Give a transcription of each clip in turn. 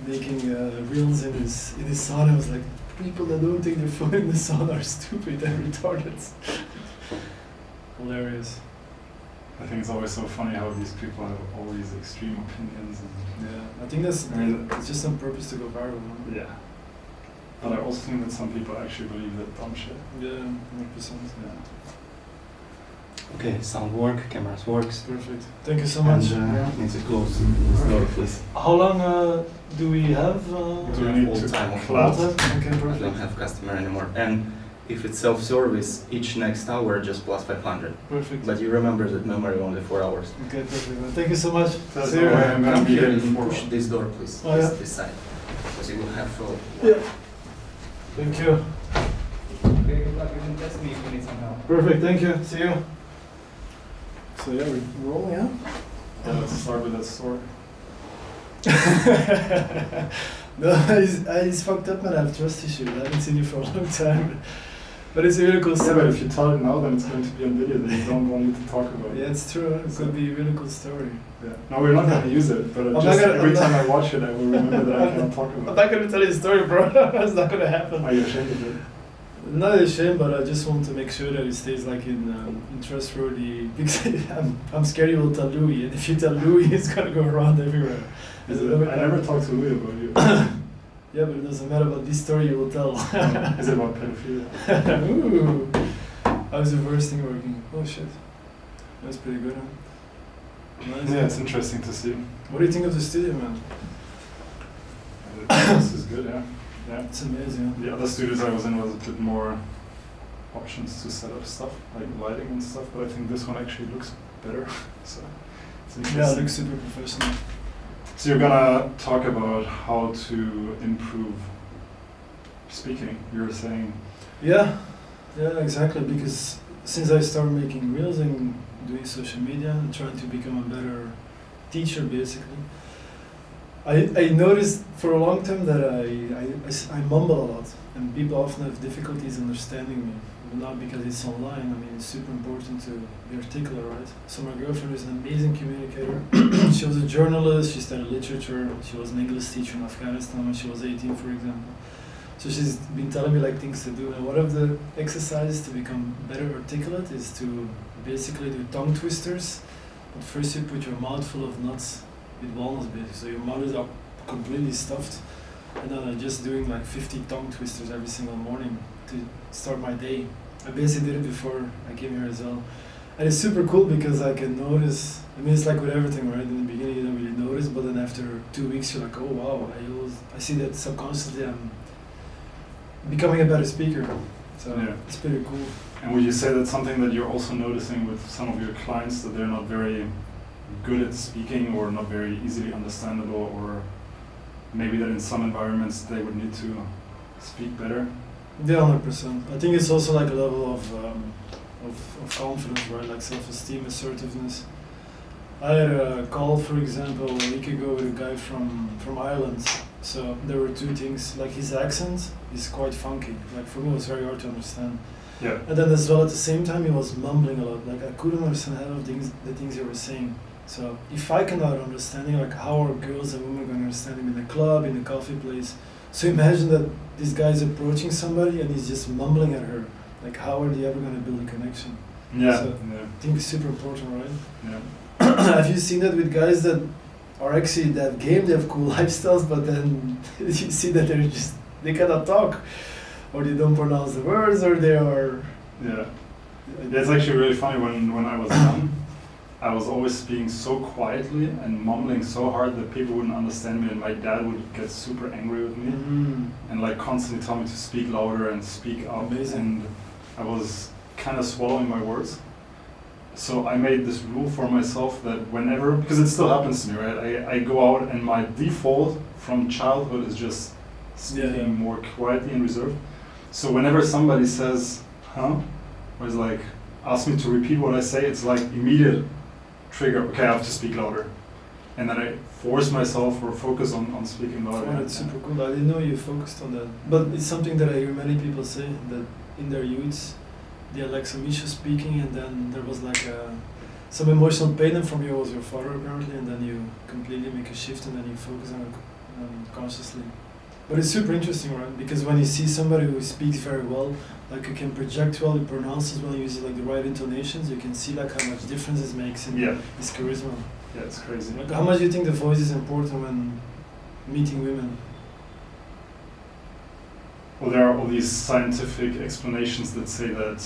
making reels in his sauna. I was like, people that don't take their phone in the sauna are stupid and retarded. Hilarious. I think it's always so funny how these people have all these extreme opinions. And Yeah, I think it's just on purpose to go viral. Huh? yeah. But I also think that some people actually believe that dumb shit. Yeah, 100%. Yeah. Okay, sound work, cameras works. Perfect. Thank you so much. And need to close this door, please. How long do we have? Do we need All to time. clap? Okay, I perfect. don't have customer anymore. And if it's self-service, each next hour just plus 500. Perfect. But you remember that memory only 4 hours. Okay, perfect. Well, thank you so much. That's See no you. way I'm gonna Come be here here and before. push this door, please. Oh, yeah. This side. Because you will have Yeah. Thank you. Okay, good luck. You can test me if you need some help. Perfect. Thank you. See you. So yeah, we're rolling out. Yeah, let's start with that story. No, he's fucked up, man. I have trust issues. I haven't seen you for a long time. But it's a really cool Yeah, but story. if you tell it now, then it's going to be on video that you don't want me to talk about. Yeah, it's true. It's gonna be a really cool story. Yeah. No, we're not going to use it, but I'm not just gonna- every I'm not- time I watch it, I will remember that I cannot talk I'm about not gonna tell you the story, bro. That's not gonna it. happen. Are you ashamed of it? Not a shame, but I just want to make sure that it stays like in trustworthy. Because I'm scared you will tell Louis, and if you tell Louis, it's gonna go around everywhere. Is it, I never talked to Louis about you. Yeah, but it doesn't matter about this story you will tell. Is it about pedophilia? Ooh, how's the first thing working? Oh shit, that's pretty good, huh? Nice. Yeah, it's interesting to see. What do you think of the studio, man? This is good, yeah. Yeah. It's amazing. The other studios I was in was a bit more options to set up stuff, like lighting and stuff, but I think this one actually looks better. So it's interesting. Yeah, it looks super professional. So you're gonna talk about how to improve speaking, you're saying. Yeah, exactly. Because since I started making reels and doing social media and trying to become a better teacher, basically, I noticed for a long time that I mumble a lot, and people often have difficulties understanding me. But not because it's online. I mean, it's super important to be articulate, right? So my girlfriend is an amazing communicator. She was a journalist. She studied literature. She was an English teacher in Afghanistan when she was 18, for example. So she's been telling me like things to do. And one of the exercises to become better articulate is to basically do tongue twisters. But first you put your mouth full of nuts with walnuts, basically. So your mouth is up completely stuffed. And then I'm just doing like 50 tongue twisters every single morning to start my day. I basically did it before I came here as well. And it's super cool because I can notice, I mean, it's like with everything, right? In the beginning you don't really notice, but then after 2 weeks you're like, oh wow, I see that subconsciously I'm becoming a better speaker. So Yeah. it's pretty cool. And would you say that's something that you're also noticing with some of your clients, that they're not very good at speaking or not very easily understandable, or maybe that in some environments they would need to speak better? Yeah, 100%. I think it's also like a level of confidence, right? Like self-esteem, assertiveness. I had a call, for example, a week ago with a guy from Ireland. So there were two things, like his accent is quite funky. Like for me it was very hard to understand. Yeah. And then as well at the same time he was mumbling a lot. Like I couldn't understand half of the things he was saying. So if I cannot understand, like how are girls and women going to understand him in the club, in the coffee place? So imagine that this guy is approaching somebody and he's just mumbling at her. Like how are they ever going to build a connection? Yeah. So Yeah. I think it's super important, right? Yeah. Have you seen that with guys that are actually that game, they have cool lifestyles, but then you see that they cannot talk, or they don't pronounce the words, or they are... Yeah. Yeah, it's actually really funny. When I was young, I was always speaking so quietly and mumbling so hard that people wouldn't understand me, and my dad would get super angry with me and like constantly tell me to speak louder and speak up. Amazing. And I was kind of swallowing my words. So I made this rule for myself that whenever, because it still happens to me, right? I go out and my default from childhood is just speaking more quietly and reserved. So whenever somebody says, huh, or is like, ask me to repeat what I say, it's like immediate trigger, okay, I have to speak louder. And then I force myself or focus on speaking louder. Oh, that's super cool. I didn't know you focused on that. But it's something that I hear many people say, that in their youths, they had like some issues speaking, and then there was like some emotional pain, and from you was your father apparently, and then you completely make a shift and then you focus on consciously. But it's super interesting, right? Because when you see somebody who speaks very well, like who can project well, who pronounces well, uses like the right intonations, you can see like how much difference it makes in Yeah, his charisma. yeah, it's crazy. Like, how much do you think the voice is important when meeting women? Well, there are all these scientific explanations that say that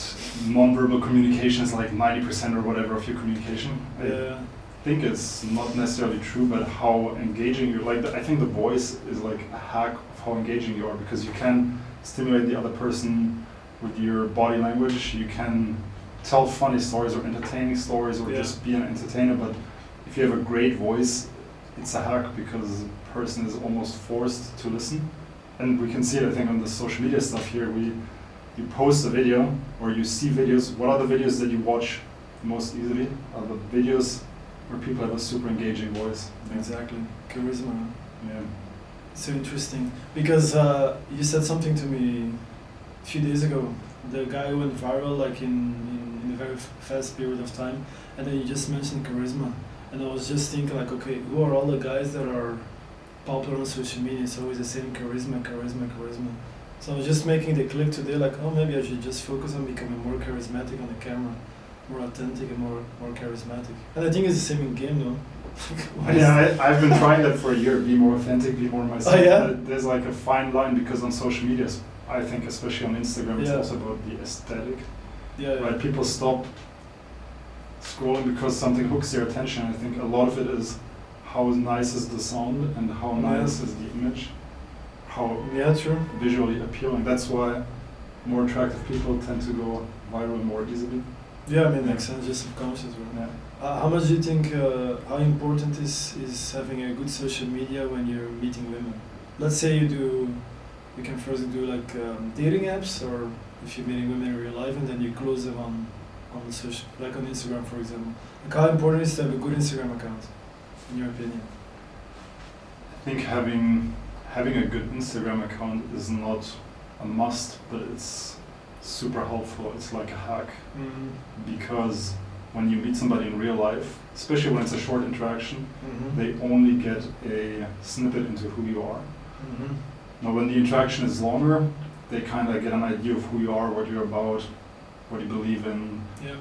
nonverbal communication is like 90% or whatever of your communication. Yeah. I think it's not necessarily true, but how engaging you're, like, I think the voice is like a hack of how engaging you are, because you can stimulate the other person with your body language. You can tell funny stories or entertaining stories or Yeah. just be an entertainer, but if you have a great voice, it's a hack because the person is almost forced to listen. And we can see it, I think, on the social media stuff here. You post a video or you see videos. What are the videos that you watch most easily? Are the videos where people have a super engaging voice. Exactly. Charisma. Yeah. So interesting. Because you said something to me a few days ago. The guy went viral like in a very fast period of time. And then you just mentioned charisma. And I was just thinking like, okay, who are all the guys that are popular on social media? It's always the same charisma. So I was just making the click today like, oh, maybe I should just focus on becoming more charismatic on the camera. More authentic and more charismatic. And I think it's the same in game, no? Yeah, I've been trying that for a year. Be more authentic, be more myself. Oh, yeah? But there's like a fine line, because on social media, I think especially on Instagram, it's Yeah. also about the aesthetic. Yeah. Right? People stop scrolling because something hooks their attention. I think a lot of it is how nice is the sound and how nice is the image, how Yeah, true. visually appealing. That's why more attractive people tend to go viral more easily. Yeah, I mean, makes sense, just subconscious, right? Yeah. How much do you think, how important is having a good social media when you're meeting women? Let's say you can first do like dating apps, or if you're meeting women in real life and then you close them on the social, like on Instagram, for example. Like, how important is to have a good Instagram account, in your opinion? I think having a good Instagram account is not a must, but it's super helpful. It's like a hack, because when you meet somebody in real life, especially when it's a short interaction, they only get a snippet into who you are. Now, when the interaction is longer, they kind of get an idea of who you are, what you're about, what you believe in, Yeah.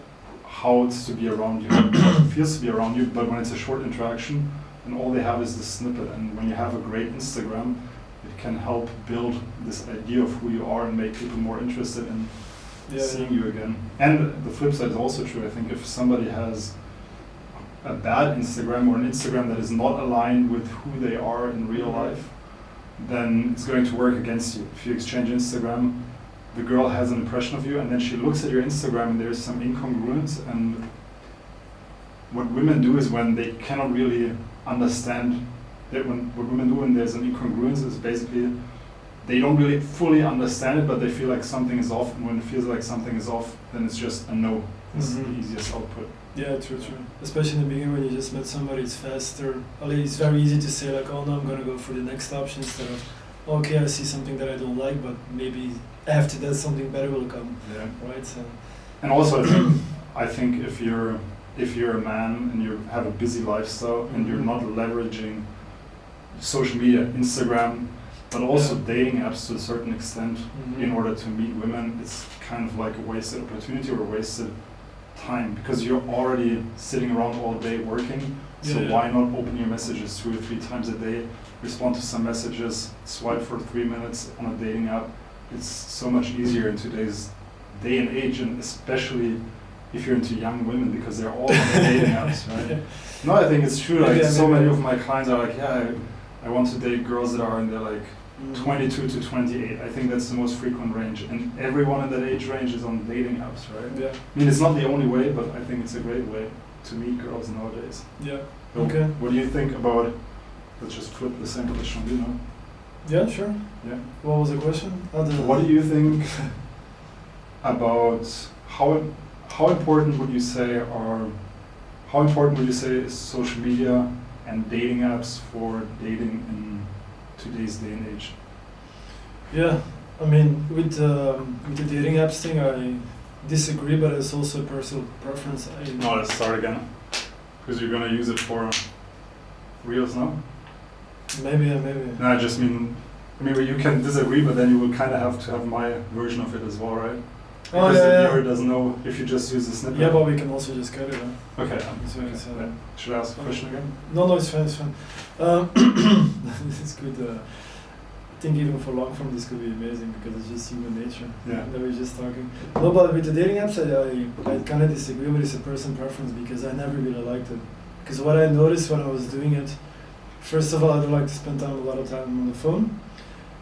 how it's to be around you, how it feels to be around you. But when it's a short interaction, then all they have is the snippet. And when you have a great Instagram, it can help build this idea of who you are and make people more interested in seeing you again. And the flip side is also true. I think if somebody has a bad Instagram, or an Instagram that is not aligned with who they are in real life, then it's going to work against you. If you exchange Instagram, the girl has an impression of you, and then she looks at your Instagram and there's some incongruence. And what women do is, when they cannot really understand that, what women do when there's an incongruence is basically they don't really fully understand it, but they feel like something is off. And when it feels like something is off, then it's just a no. It's the easiest output. Yeah, true. Especially in the beginning when you just met somebody, it's faster. It's very easy to say like, oh no, I'm gonna go for the next option, instead of, okay, I see something that I don't like, but maybe after that something better will come. Yeah. Right. So. And also, I think if you're a man and you have a busy lifestyle and you're not leveraging social media, Instagram, but also dating apps to a certain extent in order to meet women, it's kind of like a wasted opportunity or a wasted time, because you're already sitting around all day working. So why not open your messages 2 or 3 times a day, respond to some messages, swipe for 3 minutes on a dating app. It's so much easier in today's day and age, and especially if you're into young women, because they're all on the dating apps, right? No, I think it's true. Like, so many of my clients are like, yeah, I want to date girls that are in their like 22 to 28. I think that's the most frequent range, and everyone in that age range is on dating apps, right? Yeah. I mean, it's not the only way, but I think it's a great way to meet girls nowadays. Yeah. So Okay. What do you think about? Let's just flip the same question, you know? Yeah, sure. Yeah. What was the question? What do you think about how important would you say is social media and dating apps for dating in today's day and age? Yeah, I mean, with the dating apps thing, I disagree, but it's also a personal preference. No, let's start again, because you're gonna use it for reels now. Maybe, yeah, maybe. No, I just mean, you can disagree, but then you will kind of have to have my version of it as well, right? Oh, Because yeah, the yeah. viewer doesn't know if you just use a snippet. Yeah, but we can also just cut it. Huh? Okay. So okay. it's, Yeah. Should I ask a question again? No, it's fine, it's fine. This is good. I think even for long form this could be amazing because it's just human nature. Yeah. That we're just talking. No, but with the dating apps, I kind of disagree with it's a person preference because I never really liked it. Because what I noticed when I was doing it, first of all, I don't like to spend a lot of time on the phone.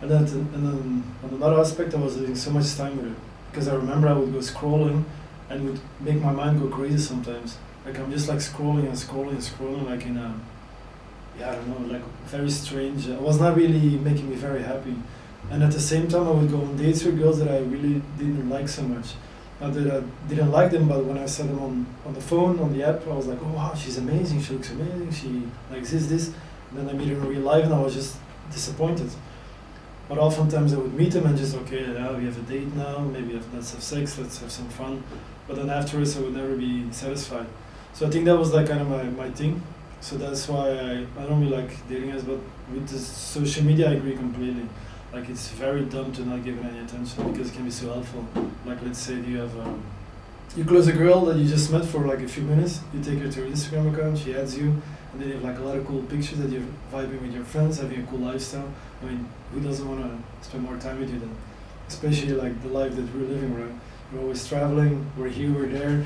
And then on another aspect, I was losing so much time with it. Because I remember I would go scrolling and would make my mind go crazy sometimes. Like I'm just like scrolling and scrolling and scrolling like in a, yeah, I don't know, like very strange. It was not really making me very happy. And at the same time I would go on dates with girls that I really didn't like so much. Not that I didn't like them, but when I saw them on the phone, on the app, I was like, oh wow, she's amazing, she looks amazing, she likes this. And then I meet her in real life and I was just disappointed. But oftentimes I would meet them and just, okay, yeah, we have a date now, maybe let's have sex, let's have some fun. But then afterwards I would never be satisfied. So I think that was like kind of my thing. So that's why I don't really like dating apps, but with the social media I agree completely. Like it's very dumb to not give it any attention because it can be so helpful. Like let's say you have, you close a girl that you just met for like a few minutes, you take her to her Instagram account, she adds you, and then you have like a lot of cool pictures that you're vibing with your friends, having a cool lifestyle. I mean, who doesn't want to spend more time with you then? Especially like the life that we're living, right? We're always traveling, we're here, we're there.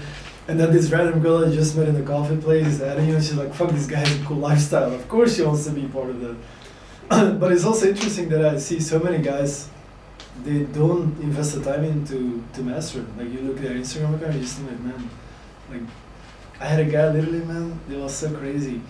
And then this random girl I just met in the coffee place is adding you and she's like, fuck, this guy has a cool lifestyle. Of course she wants to be part of that. But it's also interesting that I see so many guys, they don't invest the time into to master it. Like you look at their Instagram account, you just think like, man, like I had a guy literally, man, it was so crazy.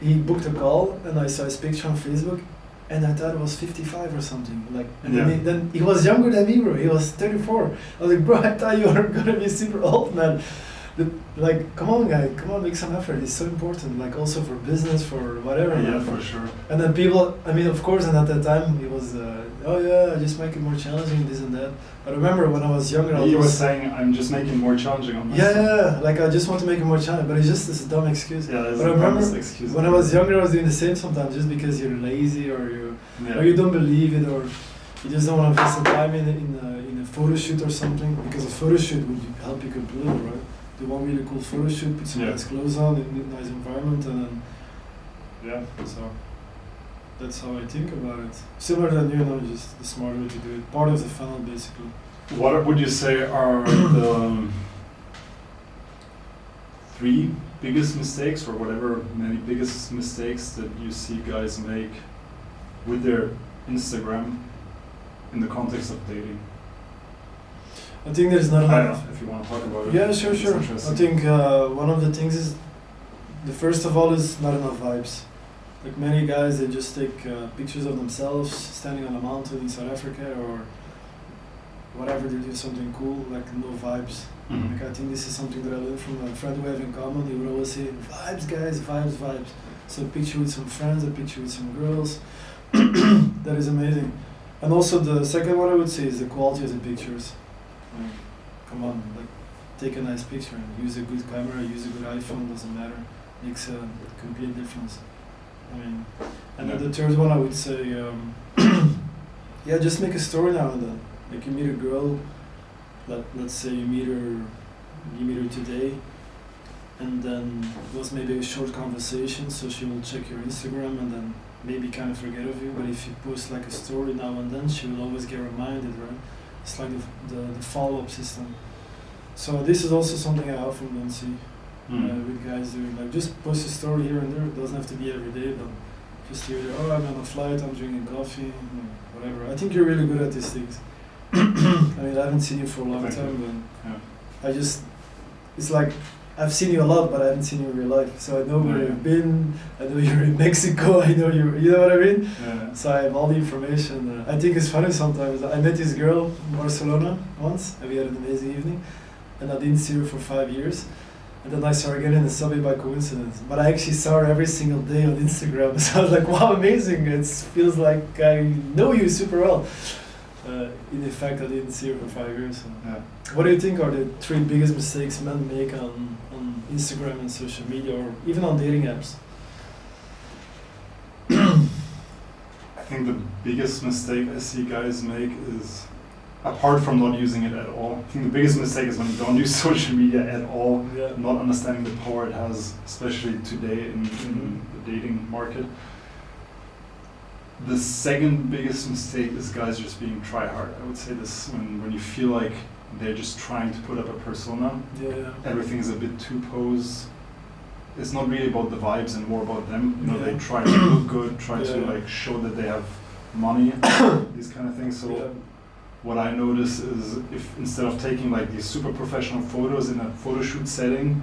He booked a call and I saw his picture on Facebook and I thought it was 55 or something. Like, and Yeah. then he was younger than me, bro. He was 34. I was like, bro, I thought you were gonna be super old, man. Like, come on, guy, come on, make some effort. It's so important. Like, also for business, for whatever. Yeah, man. for sure. And then people, I mean, of course, and at that time he was, oh yeah, I just make it more challenging, this and that. But I remember when I was younger, I He was saying, I'm just making it more challenging on myself. yeah, like I just want to make it more challenging, but it's just this dumb excuse. Yeah, that's But I the remember dumbest excuse. when I was younger, I was doing the same sometimes, just because you're lazy or Yeah. or you don't believe it, or you just don't want to invest the time in a photo shoot or something, because a photo shoot would help you completely, right? Do one really cool photo shoot, put some Yeah. nice clothes on, in a nice environment, and then yeah, so that's how I think about it. Similar than you know, just the smart way to do it. Part of the funnel, basically. What would you say are the three biggest mistakes, or whatever many biggest mistakes that you see guys make with their Instagram in the context of dating? I think there's not I don't enough. know if you want to talk about it. Yeah, sure, It's sure. I interesting. think one of the things is, the first of all is not enough vibes. Like many guys, they just take pictures of themselves standing on a mountain in South Africa or whatever, they do something cool, like no vibes. Mhm. Like I think this is something that I learned from a friend we have in common. He would always say, vibes guys, vibes, vibes. So a picture with some friends, a picture with some girls. That is amazing. And also the second one I would say is the quality of the pictures. Like, come on, like take a nice picture and use a good camera, use a good iPhone, doesn't matter. Makes a complete difference. I mean, and then Yeah. the third one I would say, yeah, just make a story now and then. Like you meet a girl, let's say you meet her today, and then it was maybe a short conversation, so she will check your Instagram and then maybe kind of forget of you. But if you post like a story now and then, she will always get reminded, right? It's like the follow-up system. So this is also something I often don't see with guys doing. Like just post a story here and there. It doesn't have to be every day, but just here, oh, I'm on a flight, I'm drinking coffee, whatever. I think you're really good at these things. I mean, I haven't seen you for a long Thank time, you. but Yeah. it's like, I've seen you a lot, but I haven't seen you in real life. So I know where Yeah. you've been, I know you're in Mexico, I know you know what I mean? Yeah. So I have all the information. I think it's funny sometimes. I met this girl in Barcelona once, and we had an amazing evening, and I didn't see her for 5 years. And then I saw her again in the subway by coincidence. But I actually saw her every single day on Instagram. So I was like, wow, amazing. It feels like I know you super well. In fact, I didn't see her for 5 years. So. Yeah. What do you think are the 3 biggest mistakes men make on Instagram and social media, or even on dating apps? think the biggest mistake I see guys make is, apart from not using it at all, I think the biggest mistake is when you don't use social media at all, Yeah. not understanding the power it has, especially today in the dating market. The second biggest mistake is guys just being try hard. I would say this when you feel like they're just trying to put up a persona, Yeah. everything is a bit too posed. It's not really about the vibes and more about them. You know, Yeah. they try to look good, try to Yeah. like show that they have money, these kind of things. So Yeah. what I notice is if instead of taking like these super professional photos in a photo shoot setting,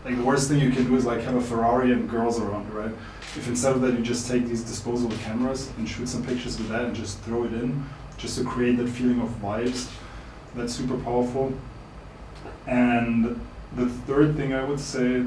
like the worst thing you can do is like have a Ferrari and girls around you, right? If instead of that you just take these disposable cameras and shoot some pictures with that and just throw it in, just to create that feeling of vibes, that's super powerful. And the third thing I would say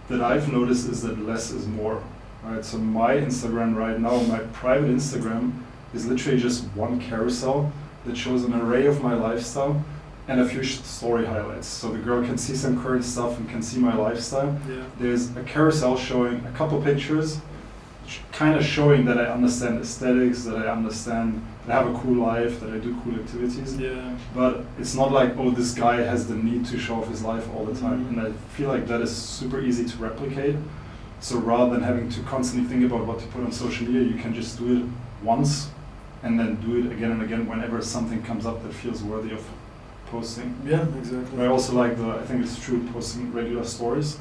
that I've noticed is that less is more, right? So my Instagram right now, my private Instagram, is literally just one carousel that shows an array of my lifestyle and a few story highlights. So the girl can see some current stuff and can see my lifestyle. Yeah. There's a carousel showing a couple pictures, kind of showing that I understand aesthetics, that I understand that I have a cool life, that I do cool activities. Yeah. But it's not like, oh, this guy has the need to show off his life all the time. Mhm. And I feel like that is super easy to replicate. So rather than having to constantly think about what to put on social media, you can just do it once and then do it again and again whenever something comes up that feels worthy of posting. Yeah, exactly. I also like I think it's true, posting regular stories.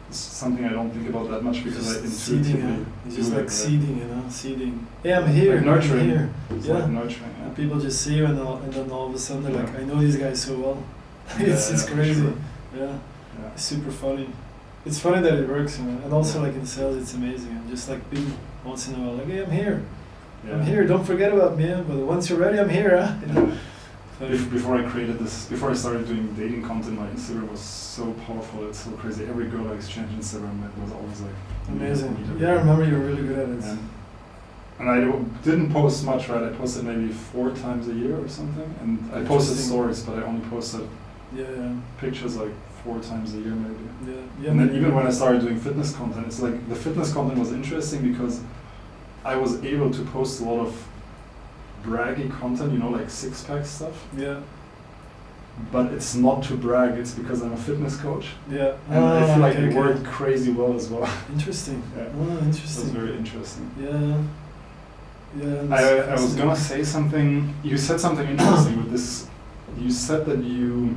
It's something I don't think about that much because I Just seeding, intuitively It's do just it, like right? seeding, you know, seeding. Hey, I'm here. Like nurturing. I'm here. It's Yeah. like nurturing, And yeah. people just see you and then all of a sudden they're like, Yeah. I know these guys so well. it's Yeah, for crazy. sure. Yeah. Yeah. It's super funny. It's funny that it works, you know. And also Yeah. like in sales it's amazing. And just like being once in a while, like, hey, I'm here. Yeah. I'm here, don't forget about me, but once you're ready, I'm here, huh? You know? Yeah. Funny. Before I created this, before I started doing dating content, my Instagram was so powerful. It's so crazy. Every girl I exchanged Instagram with was always like Amazing. needed Yeah, I remember you were really good at it. And I didn't post much, right? I posted maybe 4 times a year or something, and I posted Interesting. stories, but I only posted Yeah, pictures like 4 times a year maybe. yeah. And then even when I started doing fitness content, it's like the fitness content was interesting because I was able to post a lot of braggy content, you know, like six-pack stuff. Yeah, But it's not to brag, it's because I'm a fitness coach. yeah. And I feel like okay, it okay. worked crazy well as well. Interesting. Yeah. Oh, It was interesting. very interesting. Yeah. Yeah. I was fascinating. gonna say something, you said something interesting with this. You said that you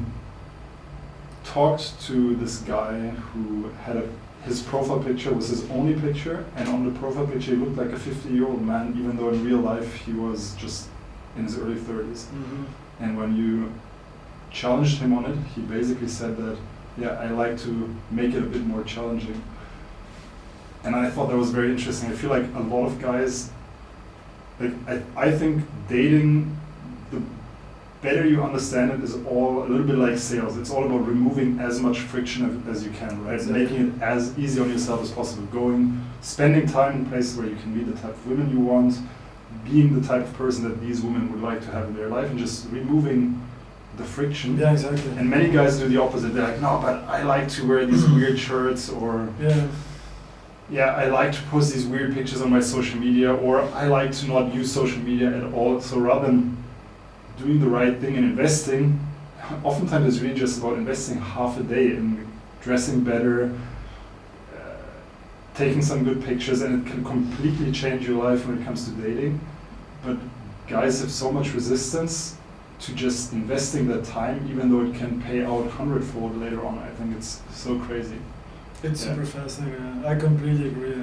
talked to this guy who had his profile picture was his only picture, and on the profile picture he looked like a 50-year-old man, even though in real life he was just in his early 30s. Mhm. And when you challenged him on it, he basically said that, yeah, I like to make it a bit more challenging. And I thought that was very interesting. I feel like a lot of guys, like I think dating, the better you understand it, is all a little bit like sales. It's all about removing as much friction as you can, right? Exactly. Making it as easy on yourself as possible. Spending time in places where you can meet the type of women you want, being the type of person that these women would like to have in their life, and just removing the friction. Yeah, exactly. And many guys do the opposite. They're like, no, but I like to wear these weird shirts, or Yeah. I like to post these weird pictures on my social media, or I like to not use social media at all. So rather than doing the right thing and investing, oftentimes it's really just about investing half a day in dressing better, taking some good pictures, and it can completely change your life when it comes to dating. But guys have so much resistance to just investing that time, even though it can pay out 100-fold later on. I think it's so crazy. It's Yeah. super fascinating. I completely agree.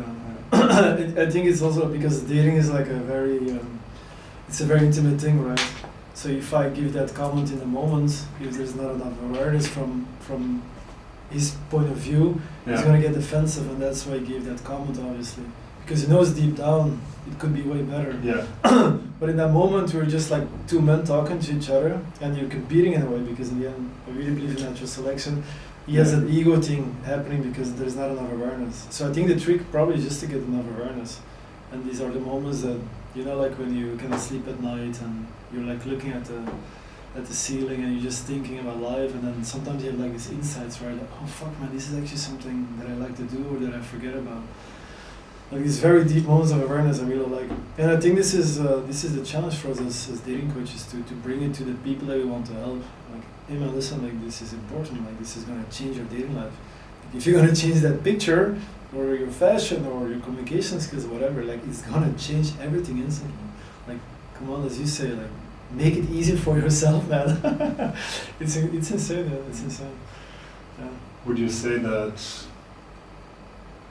I think it's also because dating is like a very, it's a very intimate thing, right? So if I give that comment in a moment, if there's not enough awareness from his point of view, he's Yeah. gonna get defensive, and that's why he gave that comment, obviously, because he knows deep down it could be way better. Yeah. But in that moment, we're just like two men talking to each other, and you're competing in a way, because in the end, I really believe in natural selection. He has Yeah. an ego thing happening because there's not enough awareness. So I think the trick probably is just to get enough awareness. And these are the moments that, you know, like when you cannot sleep at night and you're like looking at the ceiling and you're just thinking about life, and then sometimes you have like these insights, right? Like, oh fuck man, this is actually something that I like to do or that I forget about. like these very deep moments of awareness I really like. And I think this is the challenge for us as dating coaches to bring it to the people that we want to help. Like, hey man, listen, like this is important. Like this is gonna change your dating life. If you're gonna change that picture, or your fashion, or your communication skills, whatever, like it's gonna change everything instantly. Like, come on, as you say, like make it easy for yourself, man. It's insane. Yeah, it's insane. Yeah. Would you say that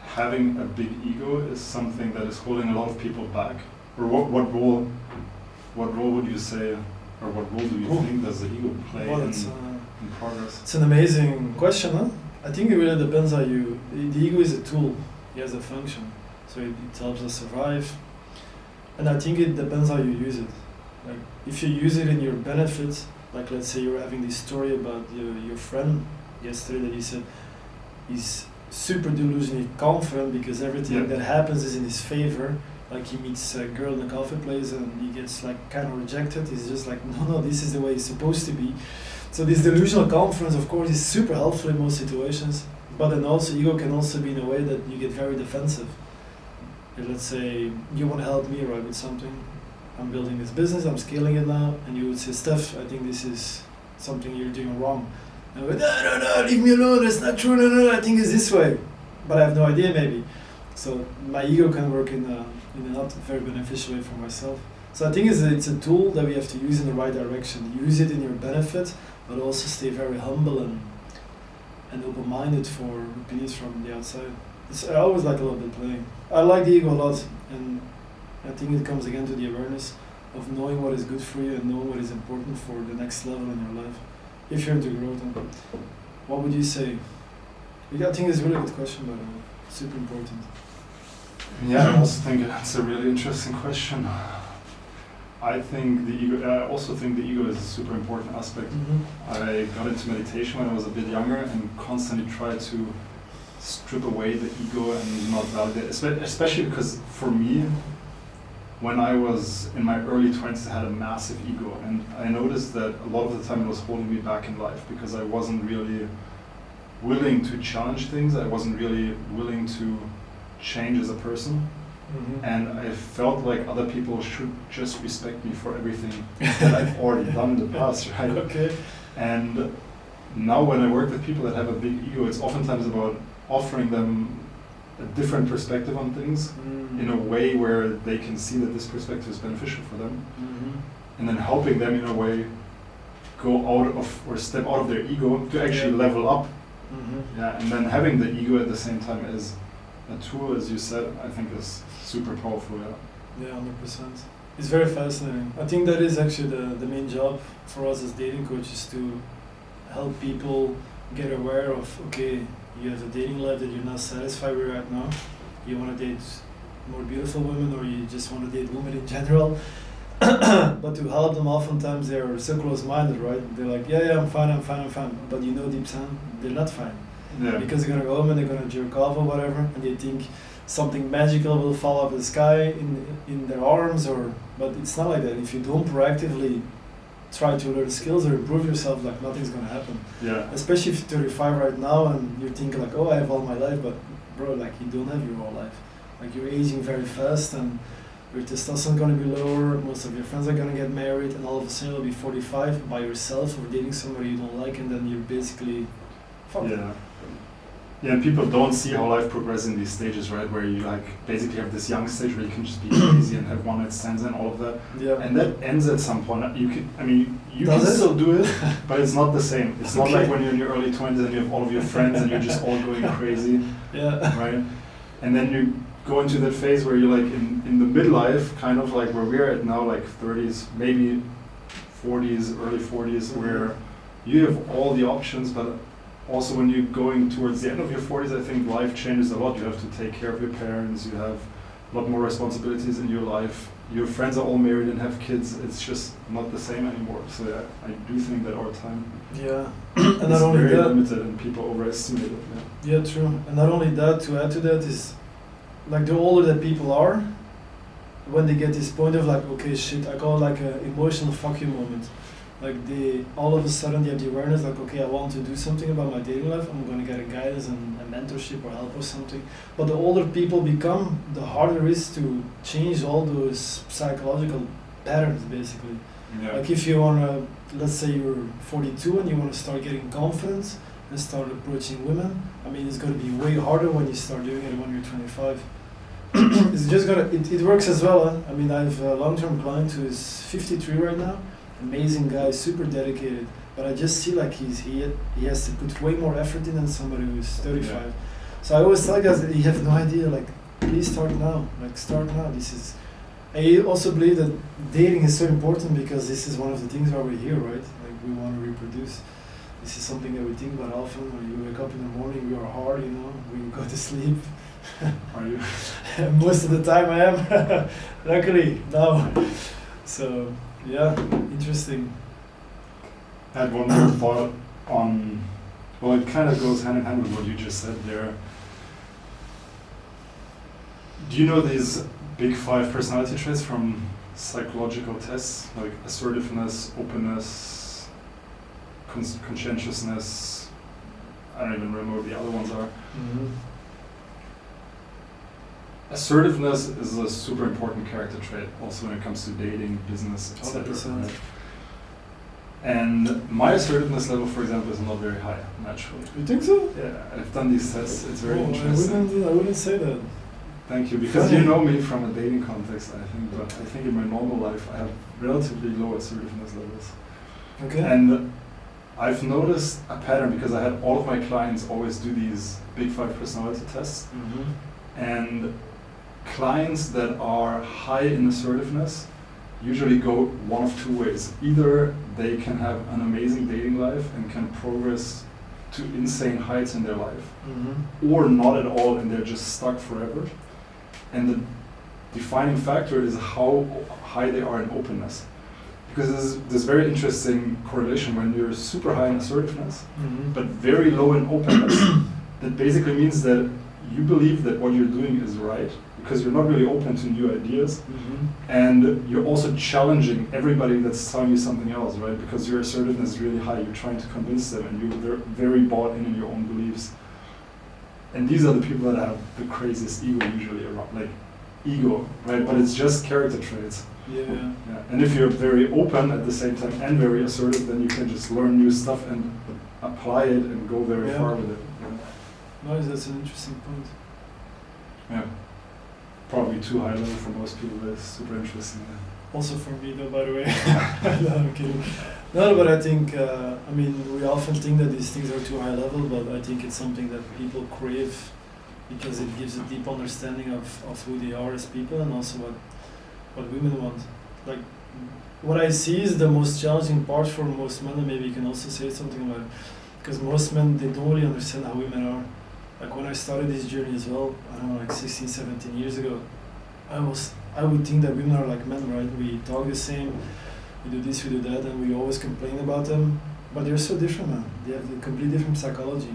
having a big ego is something that is holding a lot of people back, or what role would you say, or what role do you think does the ego play in progress? It's an amazing question, huh? I think it really depends how you. The ego is a tool. It has a function, so it helps us survive. And I think it depends how you use it. Like if you use it in your benefit, like let's say you're having this story about your friend yesterday that you said he's super delusionally confident because everything that happens is in his favor. Like he meets a girl in a coffee place and he gets like kind of rejected. He's just like, no, this is the way it's supposed to be. So this delusional confidence, of course, is super helpful in most situations. But then also ego can also be in a way that you get very defensive. And let's say you want to help me, right, with something. I'm building this business, I'm scaling it now, and you would say, Steph, I think this is something you're doing wrong. And I would, no, leave me alone, that's not true, no, I think it's this way. But I have no idea maybe. So my ego can work in a not very beneficial way for myself. So I think it's a tool that we have to use in the right direction. Use it in your benefit, but also stay very humble and open-minded for opinions from the outside. I always like a little bit playing. I like the ego a lot, and I think it comes again to the awareness of knowing what is good for you and knowing what is important for the next level in your life. If you're into growth, what would you say? I think it's a really good question, but super important. Yeah, I also think it's a really interesting question. I also think the ego is a super important aspect. Mm-hmm. I got into meditation when I was a bit younger and constantly tried to strip away the ego and not validate, especially because for me, when I was in my early 20s, I had a massive ego, and I noticed that a lot of the time it was holding me back in life because I wasn't really willing to challenge things. I wasn't really willing to change as a person. Mm-hmm. And I felt like other people should just respect me for everything that I've already done in the past, right? Okay. And now when I work with people that have a big ego, it's oftentimes about offering them a different perspective on things in a way where they can see that this perspective is beneficial for them. Mm-hmm. And then helping them in a way go out of or step out of their ego to actually level up. Mm-hmm. Yeah, and then having the ego at the same time as a tool, as you said, I think is super powerful. Yeah, 100%. It's very fascinating. I think that is actually the main job for us as dating coaches, to help people get aware of, okay, you have a dating life that you're not satisfied with right now. You want to date more beautiful women, or you just want to date women in general. But to help them, oftentimes they are so close-minded, right? They're like, yeah, I'm fine. But you know deep down, they're not fine. Yeah. Because they're gonna go home and they're gonna jerk off or whatever, and they think something magical will fall out of the sky in their arms, but it's not like that. If you don't proactively try to learn skills or improve yourself, like nothing's gonna happen. Yeah. Especially if you're 35 right now and you're thinking like, oh, I have all my life, but bro, like you don't have your whole life. Like you're aging very fast and your testosterone gonna be lower, most of your friends are gonna get married, and all of a sudden you'll be 45 by yourself or dating somebody you don't like, and then you're basically fucked. Yeah. Yeah, and people don't see how life progresses in these stages, right? Where you like basically have this young stage where you can just be crazy and have one night stands and all of that. Yeah. And that ends at some point. You can Does it? still do it, but it's not the same. It's not Okay. like when you're in your early 20s and you have all of your friends and you're just all going crazy, Yeah. right? And then you go into that phase where you're like in the midlife, kind of like where we're at now, like 30s, maybe 40s, early 40s, where you have all the options, but also when you're going towards the end of your 40s, I think life changes a lot. You have to take care of your parents, you have a lot more responsibilities in your life. Your friends are all married and have kids. It's just not the same anymore. So yeah, I do think that our time Yeah. And not is only very that, limited and people overestimate it. yeah, true. And not only that, to add to that is, like the older that people are, when they get this point of like, okay, shit, I call it like an emotional fuck you moment. Like they all of a sudden they have the awareness like, okay, I want to do something about my dating life. I'm going to get a guidance and a mentorship or help or something. But the older people become, the harder it is to change all those psychological patterns basically. Yeah. Like if you want to, let's say you're 42 and you want to start getting confidence and start approaching women, I mean it's going to be way harder when you start doing it when you're 25. It's just gonna, it works as well. Huh? I mean I have a long-term client who is 53 right now, amazing guy, super dedicated, but I just see like he has to put way more effort in than somebody who is 35. Yeah. So I always tell guys that you have no idea, like please start now, like start now. This is, I also believe that dating is so important because this is one of the things why we're here, right? Like we want to reproduce. This is something that we think about often. When you wake up in the morning, we are hard, you know, we go to sleep. Are you? Most of the time I am, luckily, now. So, yeah, interesting. I had one more thought on, well, it kind of goes hand in hand with what you just said there. Do you know these big 5 personality traits from psychological tests, like assertiveness, openness, conscientiousness? I don't even remember what the other ones are. Mm-hmm. Assertiveness is a super important character trait, also when it comes to dating, business, etc. 100%. Right? And my assertiveness level, for example, is not very high, naturally. You think so? Yeah, I've done these tests, it's very Oh, interesting. I wouldn't say that. Thank you, because you know me from a dating context, I think, but I think in my normal life I have relatively low assertiveness levels. Okay. And I've noticed a pattern because I had all of my clients always do these big 5 personality tests, Mm-hmm. and clients that are high in assertiveness usually go one of 2 ways. Either they can have an amazing dating life and can progress to insane heights in their life, Mm-hmm. or not at all and they're just stuck forever. And the defining factor is how high they are in openness. Because there's this very interesting correlation when you're super high in assertiveness, Mm-hmm. but very low in openness. That basically means that you believe that what you're doing is right, because you're not really open to new ideas, Mm-hmm. and you're also challenging everybody that's telling you something else, right? Because your assertiveness is really high, you're trying to convince them, and you're very bought in your own beliefs. And these are the people that have the craziest ego usually around, like ego, right? But it's just character traits. Yeah. Yeah. And if you're very open at the same time and very assertive, then you can just learn new stuff and apply it and go very Yeah. far with it. Yeah. Nice, that's an interesting point. Yeah. Probably too high level for most people, but it's super interesting. Also for me though, by the way. No, I'm kidding. No, but I think, I mean, we often think that these things are too high level, but I think it's something that people crave because it gives a deep understanding of who they are as people and also what women want. Like, what I see is the most challenging part for most men, and maybe you can also say something about it, because most men, they don't really understand how women are. Like when I started this journey as well, I don't know, like 16, 17 years ago, I would think that women are like men, right? We talk the same, we do this, we do that, and we always complain about them. But they're so different, man. They have a completely different psychology.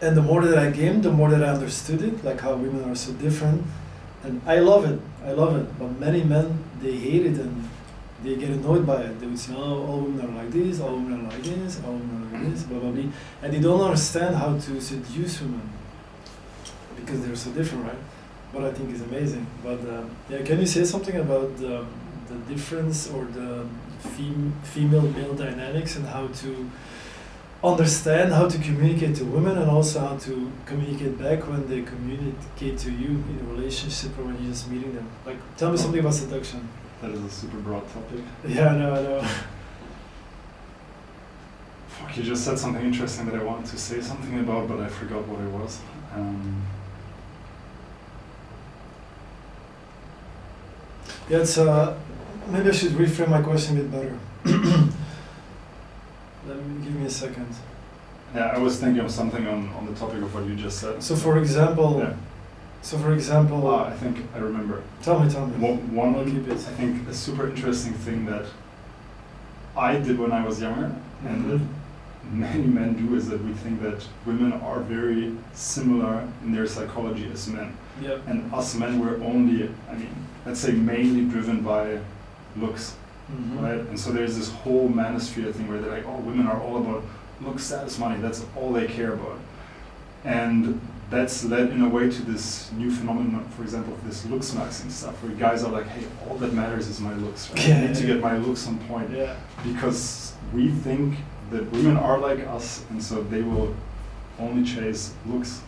And the more that I gained, the more that I understood it, like how women are so different. And I love it. But many men, they hate it and they get annoyed by it. They would say, oh, all women are like this, all women are like this, all women are like this, blah, blah, blah. And they don't understand how to seduce women because they're so different, right? What I think is amazing. But yeah, can you say something about the difference or the female-male dynamics and how to understand how to communicate to women and also how to communicate back when they communicate to you in a relationship or when you're just meeting them? Like, tell me something about seduction. That is a super broad topic. Yeah, I know. Fuck, you just said something interesting that I wanted to say something about, but I forgot what it was. Yeah, it's maybe I should reframe my question a bit better. Give me a second. Yeah, I was thinking of something on the topic of what you just said. So for example, Yeah. I I think I remember. tell me. One, I'll keep it. I think a super interesting thing that I did when I was younger, and that many men do, is that we think that women are very similar in their psychology as men. Yeah. And us men were only, I mean, let's say mainly driven by looks. right? And so there's this whole manosphere thing where they're like, oh, women are all about looks, status, money. That's all they care about. And that's led in a way to this new phenomenon, for example, of this looks maxing stuff, where guys are like, hey, all that matters is my looks, right? I need to get my looks on point. Yeah. Because we think that women are like us, and so they will only chase looks.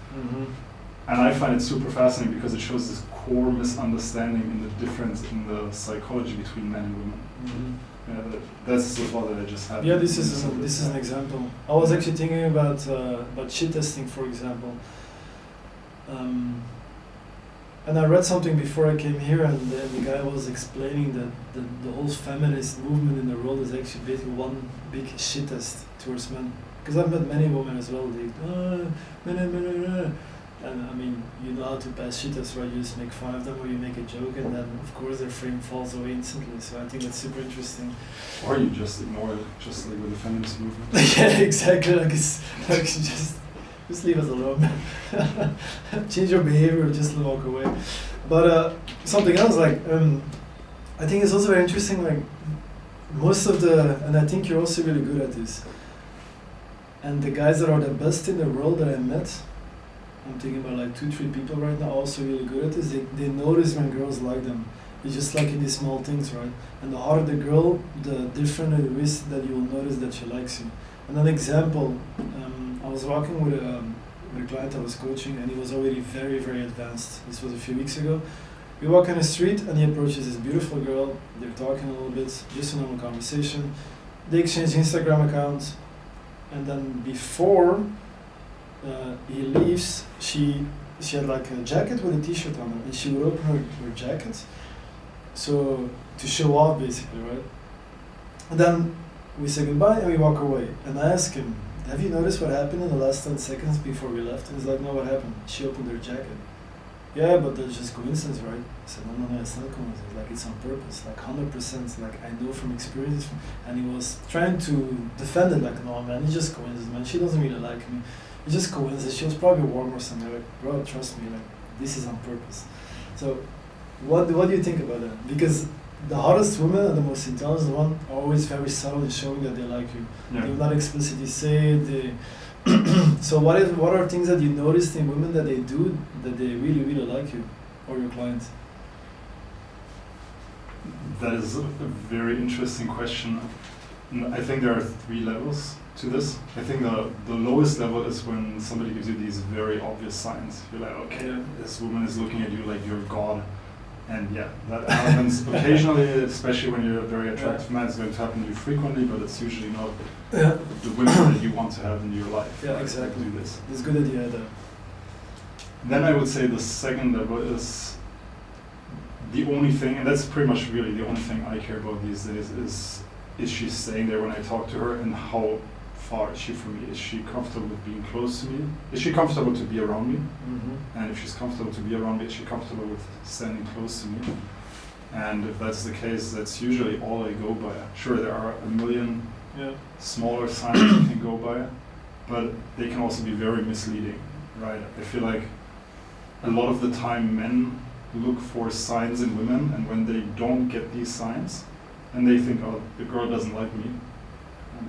And I find it super fascinating because it shows this core misunderstanding in the difference in the psychology between men and women. Yeah, that's the thought that I just had. Yeah, this is an example. I was actually thinking about shit testing, for example. And I read something before I came here, and the guy was explaining that the whole feminist movement in the world is actually basically one big shit test towards men. Because I've met many women as well. They men. And I mean, you know how to pass shit tests, right? You just make fun of them or you make a joke, and then of course their frame falls away instantly. So I think that's super interesting. Or you just ignore it, just like with the feminist movement. Yeah, exactly. Like it's like just leave us alone. Change your behavior, just walk away. But something else, like I think it's also very interesting. Like most of and I think you're also really good at this. And the guys that are the best in the world that I met, I'm thinking about like 2-3 people right now, also really good at this. They notice when girls like them. It's just like in these small things, right? And the harder the girl, the different it is that you will notice that she likes you. And an example, I was walking with a client I was coaching, and he was already very, very advanced. This was a few weeks ago. We walk on the street, and he approaches this beautiful girl. They're talking a little bit, just a normal conversation. They exchange Instagram accounts, and then before he leaves, she had like a jacket with a t-shirt on it, and she would open her jacket, so to show off basically, right? And then we say goodbye and we walk away. And I ask him, have you noticed what happened in the last 10 seconds before we left? And he's like, no, what happened? She opened her jacket. Yeah, but that's just coincidence, right? I said, no, it's not coincidence. Like, it's on purpose, like 100%. Like, I know from experience. And he was trying to defend it, like, no, man, it's just coincidence, man. She doesn't really like me. It's just coincidence. She was probably warm or something. Like, bro, trust me, like, this is on purpose. So, what do you think about that? Because the hardest women and the most intelligent one are always very subtle in showing that they like you. Yeah. They will not explicitly say it. So what are things that you noticed in women that they do that they really, really like you or your clients? That is a very interesting question. I think there are 3 levels to this. I think the lowest level is when somebody gives you these very obvious signs. You're like, okay, this woman is looking at you like you're God. And yeah, that happens occasionally, especially when you're a very attractive man. It's going to happen to you frequently, but it's usually not the women that you want to have in your life. Yeah, right, exactly. Do this. It's good that you had that. Then I would say the second level is the only thing, and that's pretty much really the only thing I care about these days, is she staying there when I talk to her, and how far is she from me? Is she comfortable with being close to me? Is she comfortable to be around me? Mm-hmm. And if she's comfortable to be around me, is she comfortable with standing close to me? And if that's the case, that's usually all I go by. Sure, there are a million smaller signs you can go by, but they can also be very misleading, right? I feel like a lot of the time men look for signs in women, and when they don't get these signs, and they think, oh, the girl doesn't like me,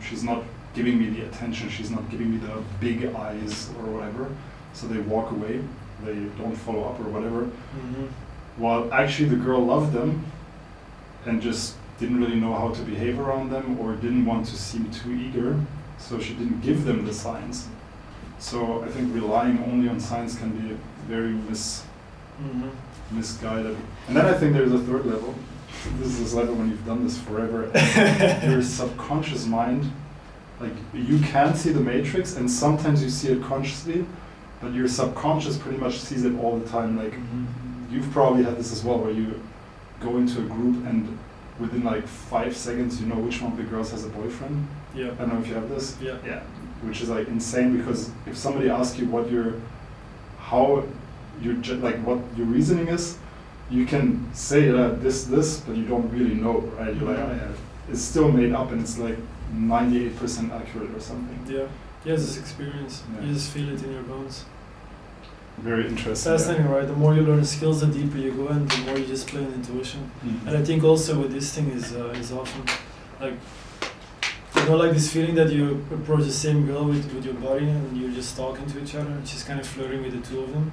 she's not giving me the attention, she's not giving me the big eyes or whatever, so they walk away, they don't follow up or whatever. Mm-hmm. While actually the girl loved them and just didn't really know how to behave around them, or didn't want to seem too eager, so she didn't give them the signs. So I think relying only on signs can be very misguided. And then I think there's a third level. This is this level when you've done this forever. Your subconscious mind, like, you can see the matrix, and sometimes you see it consciously, but your subconscious pretty much sees it all the time. Like, you've probably had this as well, where you go into a group and within like 5 seconds you know which one of the girls has a boyfriend. Yeah. I don't know if you have this. Yeah. Yeah. Which is like insane, because if somebody asks you what your what your reasoning is, you can say this, but you don't really know, right? You're like, it's still made up, and it's like 98% accurate or something. Yeah. Yeah, it's this experience. Yeah. You just feel it in your bones. very interesting. Fascinating, right? The more you learn skills, the deeper you go, and the more you just play on intuition. Mhm. And I think also with this thing is often like, you know, like this feeling that you approach the same girl with your body and you're just talking to each other and she's kind of flirting with the two of them,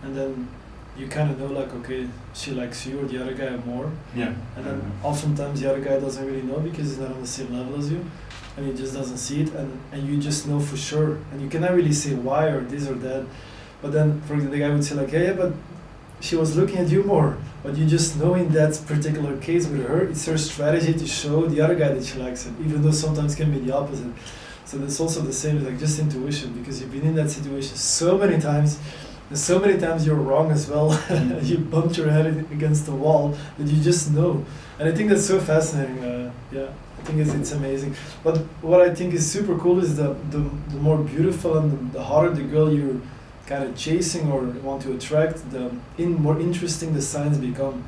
and then you kind of know like, okay, she likes you or the other guy more, Yeah. and then oftentimes the other guy doesn't really know because he's not on the same level as you, and he just doesn't see it, and you just know for sure, and you cannot really say why or this or that, but then for example the guy would say like, yeah, but she was looking at you more, but you just know in that particular case with her, it's her strategy to show the other guy that she likes him, even though sometimes can be the opposite. So that's also the same, like just intuition, because you've been in that situation so many times, and so many times you're wrong as well. You bumped your head against the wall that you just know, and I think that's so fascinating. Yeah, I think it's amazing. But what I think is super cool is the more beautiful and the hotter the girl you're kind of chasing or want to attract, the more interesting the signs become.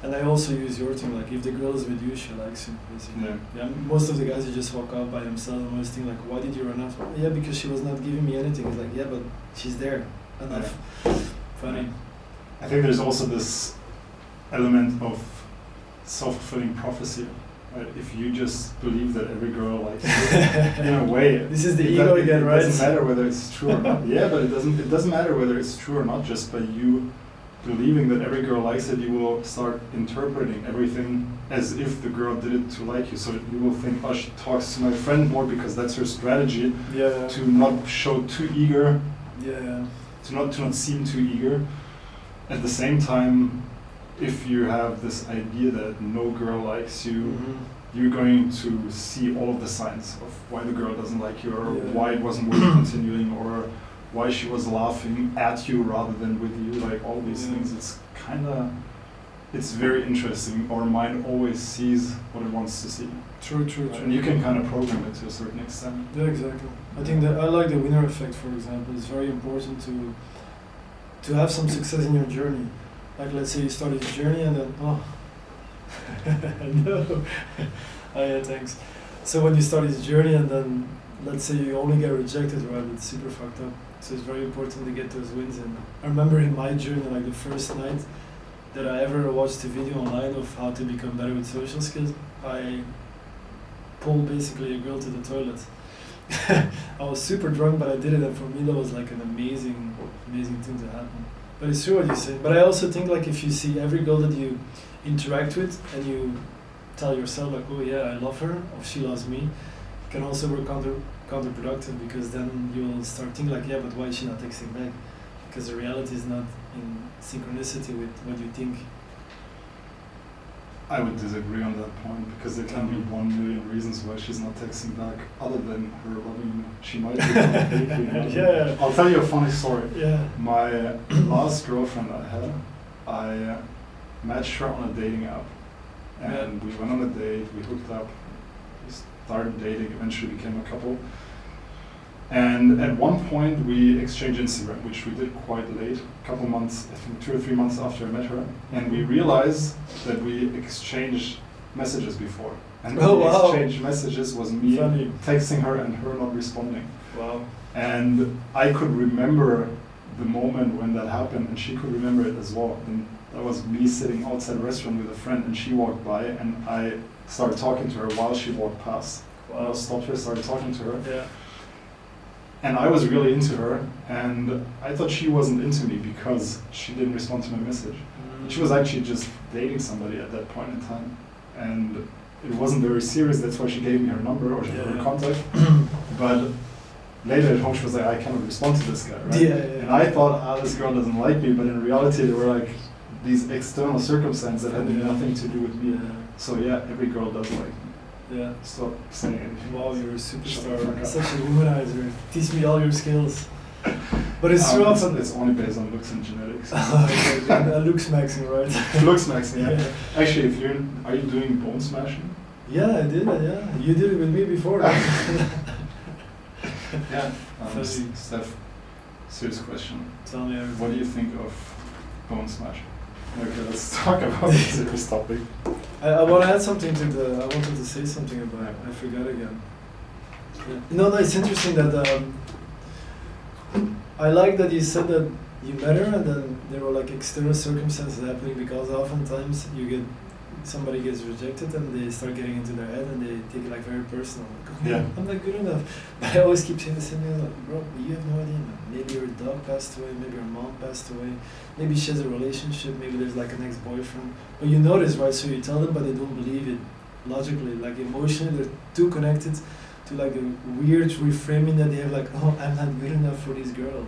And I also use your thing, like if the girl is with you, she likes you, basically. Yeah. Most of the guys you just walk out by themselves and always think like, why did you run out? Yeah, because she was not giving me anything. It's like, yeah, but she's there. Enough. Funny. I think there's also this element of self-fulfilling prophecy. Right? If you just believe that every girl likes you, in a way, This is the ego again, right? It doesn't matter whether it's true or not. Yeah, but it doesn't matter whether it's true or not. Just by you believing that every girl likes it, you will start interpreting everything as if the girl did it to like you. So you will think, oh, she talks to my friend more because that's her strategy, Yeah. to not show too eager, Yeah. to not seem too eager. At the same time, if you have this idea that no girl likes you, Mhm. you're going to see all of the signs of why the girl doesn't like you, or Yeah. why it wasn't worth continuing, or why she was laughing at you rather than with you, like all these Yeah. things. It's very interesting. Our mind always sees what it wants to see. True. And you can kind of program it to a certain extent. Yeah, exactly. I think that I like the winner effect, for example. It's very important to have some success in your journey. Like let's say you started your journey and then no. Oh yeah, thanks. So when you started your journey and then let's say you only get rejected, right? It's super fucked up. So it's very important to get those wins. And I remember in my journey, like the first night that I ever watched a video online of how to become better with social skills, I pulled basically a girl to the toilet. I was super drunk, but I did it, and for me that was like an amazing thing to happen. But it's true what you say. But I also think like if you see every girl that you interact with and you tell yourself like, oh yeah, I love her, or she loves me, it can also work counterproductive, because then you'll start thinking like, yeah, but why is she not texting back? Because the reality is not in synchronicity with what you think. I would disagree on that point, because there can be 1 million reasons why she's not texting back other than her loving you. She might be completely Yeah. I'll tell you a funny story. Yeah. My last girlfriend I had, I matched her on a dating app, and we went on a date, we hooked up, we started dating, eventually became a couple. And at one point we exchanged Instagram, which we did quite late, a couple months, I think 2 or 3 months after I met her, and we realized that we exchanged messages before. And Oh, the wow. exchange messages was me Funny. texting her and her not responding. Wow. And I could remember the moment when that happened, and she could remember it as well. And that was me sitting outside a restaurant with a friend, and she walked by, and I started talking to her while she walked past. I stopped her, started talking to her, Yeah. and I was really into her, and I thought she wasn't into me because she didn't respond to my message. She was actually just dating somebody at that point in time, and it wasn't very serious. That's why she gave me her number, or her Yeah. contact. But later at home she was like, I cannot respond to this guy, right? Yeah. And I thought, this girl doesn't like me, but in reality there were like these external circumstances that had Yeah. nothing to do with me. Yeah. So yeah, every girl does like me. Yeah. Stop saying anything. Wow, you're a Shut the superstar. fuck up. Such a womanizer. Teach me all your skills. But it's true often. It's only based on looks and genetics. Looks maxing, right? Looks maxing, yeah. Actually, are you doing bone smashing? Yeah, I did it, yeah. You did it with me before. Yeah. Funny. Steph, serious question. Tell me everything. What do you think of bone smashing? Okay, let's talk about the serious topic. I want to add something to I wanted to say something about it. I forgot again. No, it's interesting that I like that you said that you met her and then there were like external circumstances happening, because oftentimes somebody gets rejected and they start getting into their head and they take it like very personal. Like, oh, Yeah. I'm not good enough. But I always keep saying the same thing, like, bro, you have no idea, man. Maybe your dog passed away, maybe your mom passed away, maybe she has a relationship, maybe there's like an ex-boyfriend. But you notice, right? So you tell them, but they don't believe it logically. Like emotionally, they're too connected to like a weird reframing that they have, like, oh, I'm not good enough for this girl.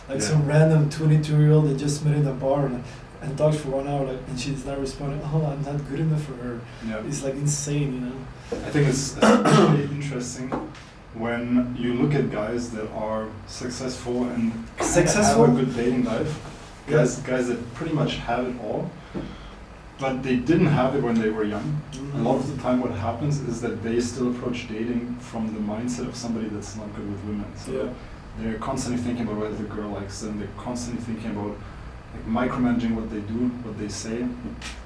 Like some random 22-year-old that just met in a bar and talked for 1 hour, like, and she's not responding, oh, I'm not good enough for her. Yeah. It's like insane, you know? I think it's especially interesting when you look at guys that are successful and Successful? have a good dating life. Guys that pretty much have it all, but they didn't have it when they were young. A lot of the time what happens is that they still approach dating from the mindset of somebody that's not good with women. So Yeah. they're constantly thinking about whether the girl likes them, they're constantly thinking about like micromanaging what they do, what they say,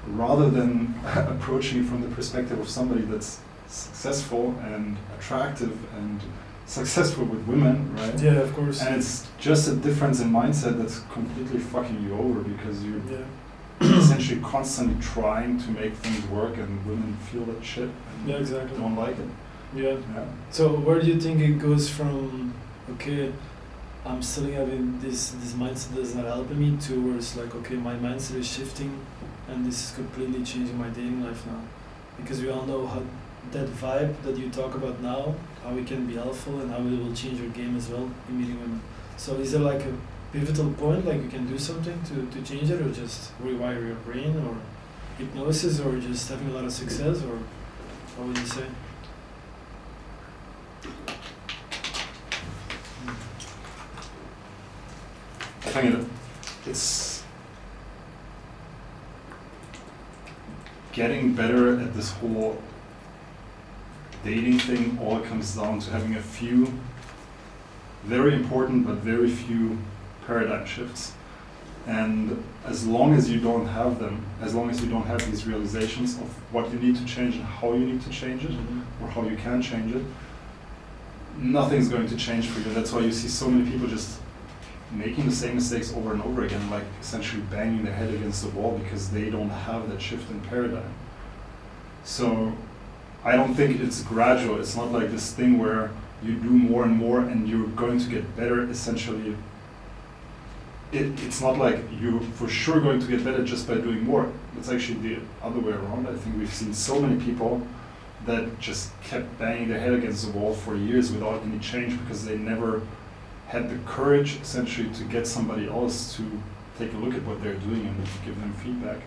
rather than approaching it from the perspective of somebody that's successful and attractive and successful with women, right? Yeah, of course. And it's just a difference in mindset that's completely fucking you over, because you're Yeah. essentially constantly trying to make things work and women feel that shit and Yeah, exactly. don't like it. Yeah. Yeah. So where do you think it goes from, okay, I'm still having this mindset that's not helping me, towards like, okay, my mindset is shifting and this is completely changing my dating life now? Because we all know how that vibe that you talk about now, how it can be helpful and how it will change your game as well in meeting women. So is there like a pivotal point, like you can do something to change it, or just rewire your brain, or hypnosis, or just having a lot of success, or what would you say? I think it's getting better at this whole dating thing. All comes down to having a few very important but very few paradigm shifts. And as long as you don't have them, as long as you don't have these realizations of what you need to change and how you need to change it, or how you can change it, nothing's going to change for you. That's why you see so many people just making the same mistakes over and over again, like essentially banging their head against the wall because they don't have that shift in paradigm. So I don't think it's gradual. It's not like this thing where you do more and more and you're going to get better. Essentially, it's not like you're for sure going to get better just by doing more. It's actually the other way around. I think we've seen so many people that just kept banging their head against the wall for years without any change, because they never had the courage essentially to get somebody else to take a look at what they're doing and give them feedback.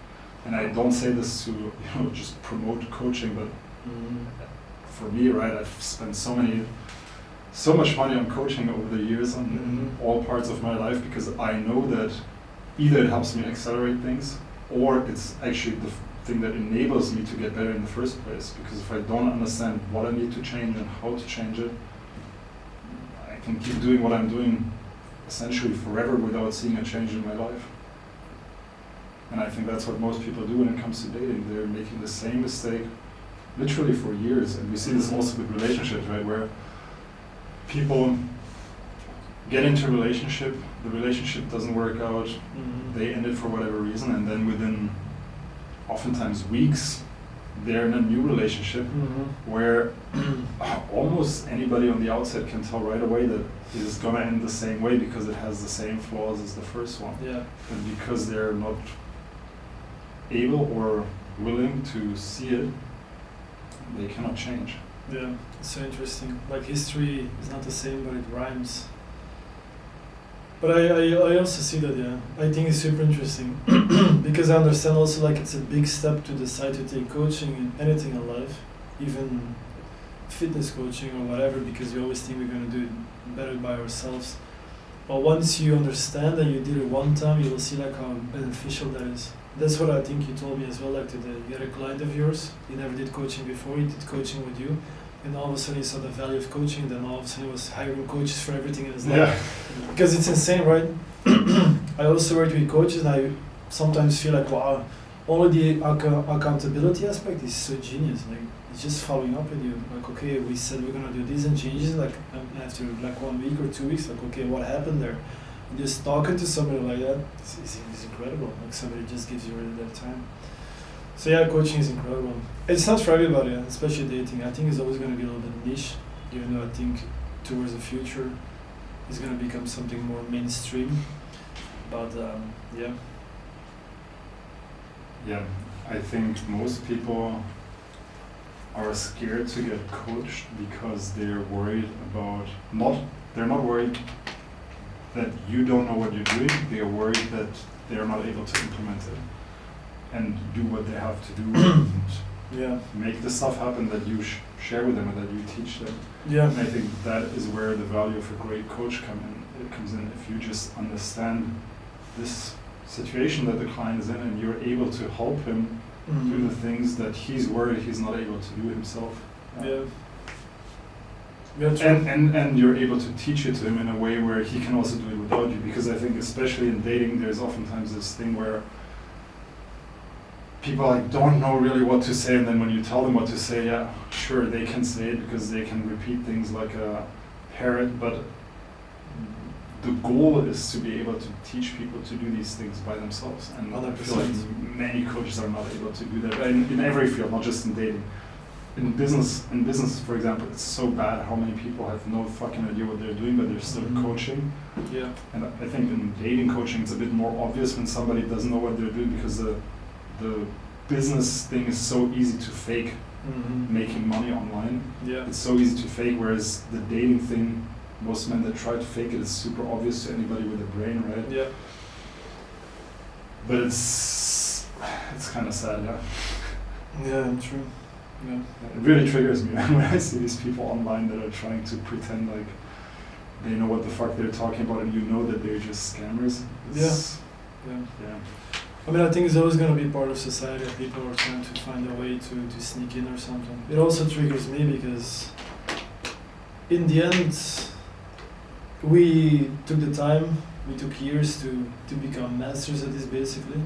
And I don't say this to just promote coaching, but for me, right, I've spent so much money on coaching over the years on all parts of my life, because I know that either it helps me accelerate things, or it's actually the thing that enables me to get better in the first place. Because if I don't understand what I need to change and how to change it, I can keep doing what I'm doing essentially forever without seeing a change in my life. And I think that's what most people do when it comes to dating. They're making the same mistake literally for years. And we see this also with relationships, right, where people get into a relationship, the relationship doesn't work out, they end it for whatever reason, and then within oftentimes weeks, they're in a new relationship where almost anybody on the outside can tell right away that it is going to end the same way, because it has the same flaws as the first one. Yeah. And because they're not able or willing to see it, they cannot change. Yeah, it's so interesting. Like history is not the same, but it rhymes. But I also see that, yeah. I think it's super interesting because I understand also like it's a big step to decide to take coaching in anything in life, even fitness coaching or whatever, because we always think we're going to do it better by ourselves. But once you understand and you did it one time, you will see like how beneficial that is. That's what I think you told me as well, like today. You had a client of yours, he never did coaching before, he did coaching with you, and all of a sudden he saw the value of coaching, then all of a sudden he was hiring coaches for everything in his life. Because it's insane, right? I also worked with coaches and I sometimes feel like, wow, only the accountability aspect is so genius. Like, it's just following up with you. Like, okay, we said we're gonna do this and changes, like after like 1 week or 2 weeks, like, okay, what happened there? Just talking to somebody like that is incredible. Like somebody just gives you really their time. So yeah, coaching is incredible. It's not for everybody, especially dating. I think it's always going to be a little bit niche, even though I think towards the future it's going to become something more mainstream. But yeah. Yeah, I think most people are scared to get coached because they're worried about they're not worried that you don't know what you're doing, they're worried that they're not able to implement it and do what they have to do and Yeah. make the stuff happen that you share with them and that you teach them. Yeah. And I think that is where the value of a great coach comes in. If you just understand this situation that the client is in and you're able to help him do the things that he's worried he's not able to do himself. Yeah. Yeah, true. And you're able to teach it to him in a way where he can also do it without you, because I think especially in dating there's oftentimes this thing where people like don't know really what to say, and then when you tell them what to say, yeah, sure, they can say it because they can repeat things like a parrot, but the goal is to be able to teach people to do these things by themselves, and I feel like 100%. many coaches are not able to do that in every field, not just in dating. In business, for example, it's so bad how many people have no fucking idea what they're doing, but they're still coaching. Yeah. And I think in dating coaching, it's a bit more obvious when somebody doesn't know what they're doing, because the business thing is so easy to fake. Making money online, Yeah. it's so easy to fake, whereas the dating thing, most men that try to fake it is super obvious to anybody with a brain, right? Yeah. But it's kind of sad, yeah. Yeah, true. Yeah. It really triggers me when I see these people online that are trying to pretend like they know what the fuck they're talking about, and you know that they're just scammers. It's- Yeah. Yeah. I mean, I think it's always going to be part of society. People are trying to find a way to sneak in or something. It also triggers me because in the end, we took the time, we took years to become masters at this basically.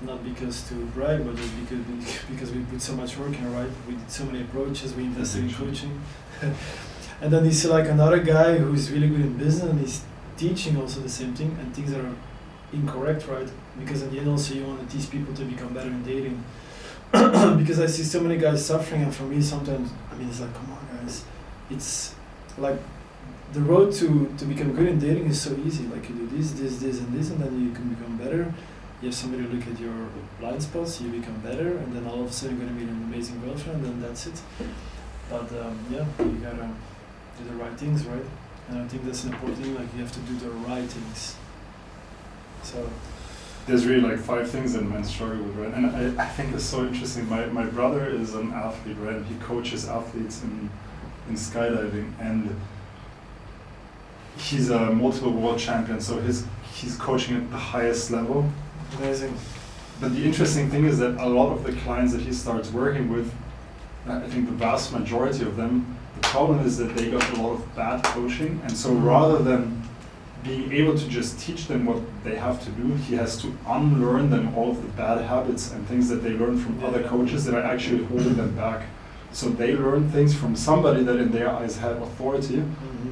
Not because to brag, but just because we put so much work in, right? We did so many approaches, we invested in coaching. And then you see like another guy who's really good in business and he's teaching also the same thing, and things that are incorrect, right? Because in the end also you want to teach people to become better in dating. Because I see so many guys suffering, and for me sometimes, I mean, it's like, come on guys, it's like the road to become good in dating is so easy. Like you do this, and this, and then you can become better. You have somebody look at your blind spots, you become better, and then all of a sudden you're going to meet an amazing girlfriend, and that's it. But yeah, you gotta do the right things, right? And I think that's an important thing, like you have to do the right things. So, There's really like 5 things that men struggle with, right? And I think it's so interesting. My brother is an athlete, right? And he coaches athletes in skydiving, and he's a multiple world champion, so he's coaching at the highest level. amazing. But the interesting thing is that a lot of the clients that he starts working with, I think the vast majority of them, the problem is that they got a lot of bad coaching, and so rather than being able to just teach them what they have to do, he has to unlearn them all of the bad habits and things that they learned from other coaches that are actually holding them back. So they learn things from somebody that in their eyes had authority,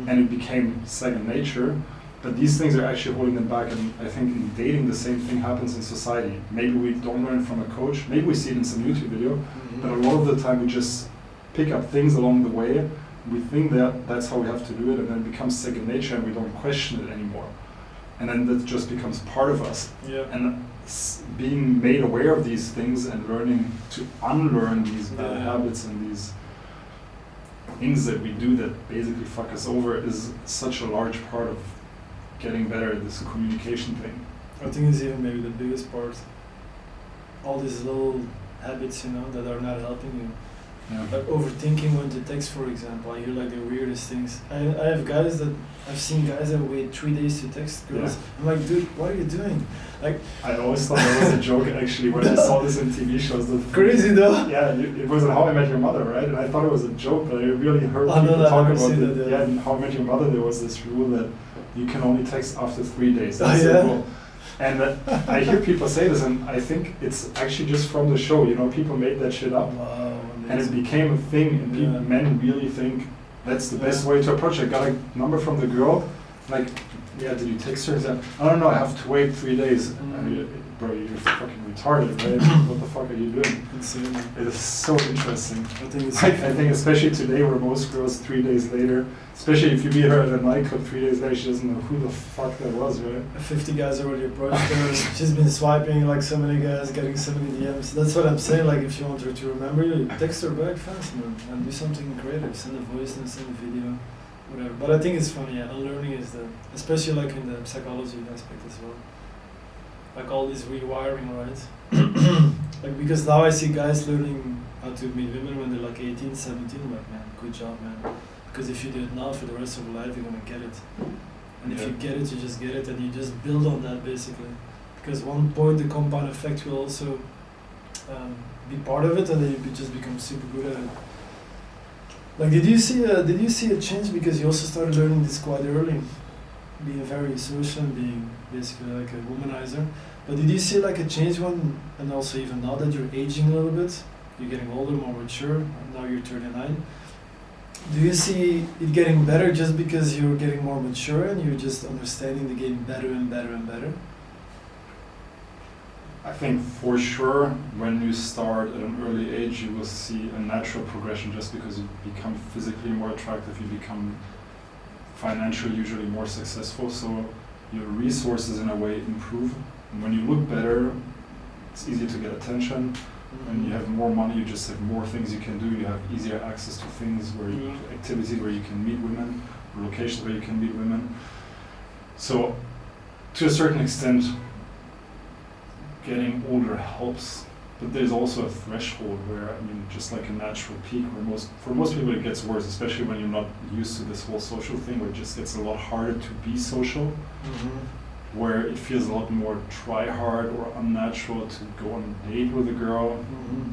and it became second nature. But these things are actually holding them back, and I think in dating the same thing happens in society. Maybe we don't learn from a coach, maybe we see it in some YouTube video, but a lot of the time we just pick up things along the way. We think that that's how we have to do it, and then it becomes second nature, and we don't question it anymore. And then that just becomes part of us. Yeah. And being made aware of these things and learning to unlearn these bad habits and these things that we do that basically fuck us over is such a large part of getting better at this communication thing. I think it's even maybe the biggest part. All these little habits, that are not helping you. Yeah. Like overthinking when to text, for example. I hear like the weirdest things. I have guys I've seen guys that wait 3 days to text girls. Yeah. I'm like, dude, what are you doing? Like, I always thought that was a joke actually when I saw this in TV shows. crazy though. Yeah, it was in How I Met Your Mother, right? And I thought it was a joke, but I really heard Oh, people no, talk I never about seen it. that, Yeah, in How I Met Your Mother there was this rule that you can only text after 3 days. Oh, That's the yeah? rule. And I hear people say this, and I think it's actually just from the show. People made that shit up. Wow, And it amazing. became a thing, and Yeah. men really think that's the best Yeah. way to approach it. I got a number from the girl, Like, yeah, did you text her? I don't know, I have to wait 3 days. Bro, you're fucking retarded, right? What the fuck are you doing? Insane. It is so interesting. I think it's I think especially today where most girls 3 days later, especially if you meet her at a nightclub 3 days later, she doesn't know who the fuck that was, right? 50 guys already approached her. She's been swiping like so many guys, getting so many DMs. That's what I'm saying. Like if you want her to remember you, text her back fast, man, and do something creative. Send a voice note, send a video, whatever. But I think it's funny. Yeah, unlearning is especially like in the psychology aspect as well. Like all this rewiring, right? Like because now I see guys learning how to meet women when they're like 18, 17. Like man, good job, man. Because if you do it now for the rest of your life, you're gonna get it. And if you get it, you just get it, and you just build on that basically. Because one point, the compound effect will also be part of it, and then you just become super good at it. Like, did you see a change because you also started learning this quite early, being very social and being basically like a womanizer. But did you see like a change when, and also even now that you're aging a little bit, you're getting older, more mature, and now you're 39. Do you see it getting better just because you're getting more mature and you're just understanding the game better and better and better? I think for sure when you start at an early age you will see a natural progression just because you become physically more attractive, you become financially usually more successful, so your resources in a way improve. And when you look better, it's easier to get attention. When you have more money, you just have more things you can do. You have easier access to things activities where you can meet women, or locations where you can meet women. So, to a certain extent, getting older helps. But there's also a threshold where, I mean, just like a natural peak, where for most people it gets worse, especially when you're not used to this whole social thing, where it just gets a lot harder to be social. Where it feels a lot more try hard or unnatural to go on a date with a girl.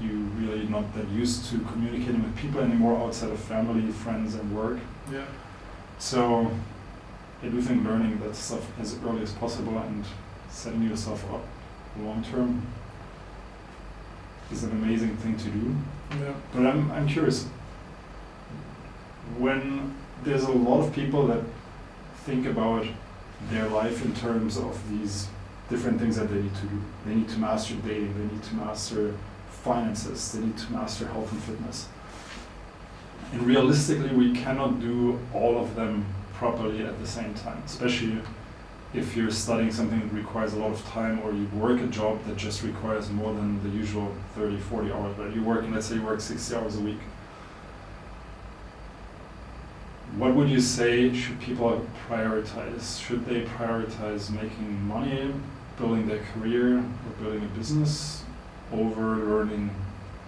You really not that used to communicating with people anymore outside of family, friends and work. Yeah. So I do think learning that stuff as early as possible and setting yourself up long term is an amazing thing to do. Yeah. But I'm curious, when there's a lot of people that think about their life in terms of these different things that they need to do. They need to master dating, they need to master finances, they need to master health and fitness. And realistically, we cannot do all of them properly at the same time, especially if you're studying something that requires a lot of time, or you work a job that just requires more than the usual 30, 40 hours, but you work, let's say you work 60 hours a week. What would you say should people prioritize? Should they prioritize making money, building their career, or building a business over learning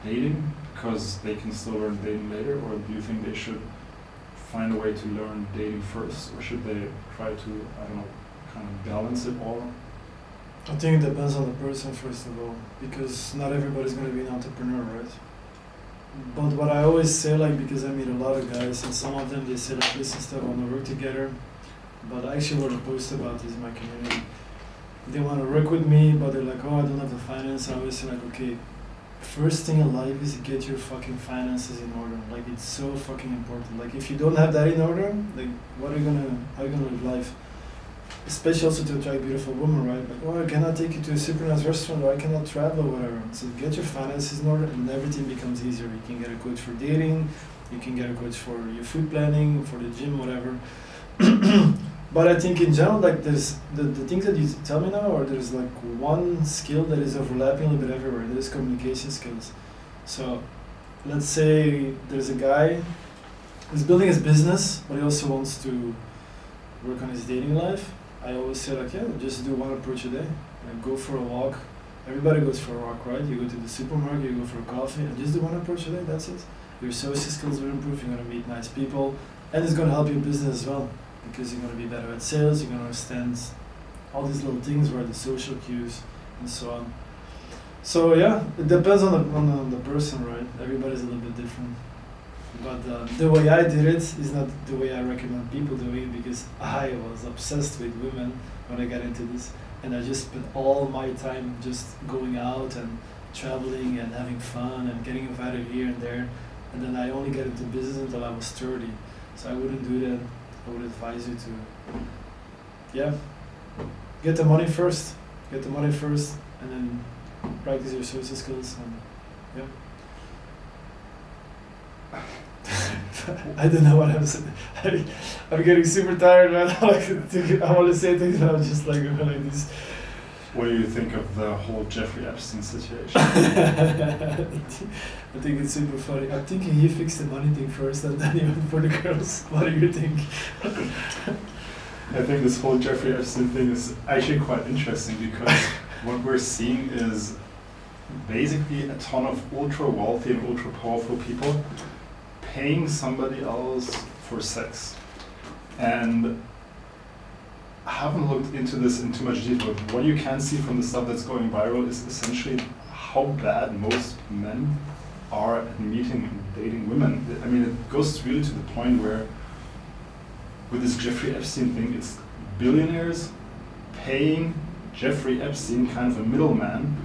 dating? Because they can still learn dating later, or do you think they should find a way to learn dating first, or should they try to, I don't know, kind of balance it all? I think it depends on the person first of all, because not everybody's going to be an entrepreneur, right? But what I always say, like, because I meet a lot of guys, and some of them they say like, listen, stuff, I want to work together, but I actually wrote a post about this in my community. They want to work with me, but they're like, oh, I don't have the finance. I always say like, okay, first thing in life is get your fucking finances in order. Like, it's so fucking important. Like, if you don't have that in order, like, how are you gonna live life? Especially also to attract beautiful women, right? Like, oh, I cannot take you to a super nice restaurant, or I cannot travel, or whatever. So get your finances in order, and everything becomes easier. You can get a coach for dating, you can get a coach for your food planning, for the gym, whatever. But I think in general, like, there's the things that you tell me now, or there's like one skill that is overlapping a little bit everywhere. There's communication skills. So let's say there's a guy who's building his business, but he also wants to work on his dating life. I always say like, yeah, just do one approach a day. Like, go for a walk. Everybody goes for a walk, right? You go to the supermarket, you go for a coffee, and just do one approach a day, that's it. Your social skills will improve, you're going to meet nice people, and it's going to help your business as well, because you're going to be better at sales, you're going to understand all these little things, where the social cues, and so on. So yeah, it depends on the person, right? Everybody's a little bit different. But the way I did it is not the way I recommend people doing it, because I was obsessed with women when I got into this, and I just spent all my time just going out and traveling and having fun and getting invited here and there, and then I only got into business until I was 30. So I wouldn't do that. I would advise you to yeah, get the money first. Get the money first, and then practice your social skills. And yeah. I don't know what I'm saying. I'm getting super tired right now. I want to say things, but I'm just like this. What do you think of the whole Jeffrey Epstein situation? I think it's super funny. I'm thinking he fixed the money thing first, and then he went for the girls. What do you think? I think this whole Jeffrey Epstein thing is actually quite interesting because what we're seeing is basically a ton of ultra wealthy and ultra powerful people paying somebody else for sex. And I haven't looked into this in too much detail, but what you can see from the stuff that's going viral is essentially how bad most men are at meeting and dating women. I mean, it goes really to the point where with this Jeffrey Epstein thing, it's billionaires paying Jeffrey Epstein, kind of a middleman,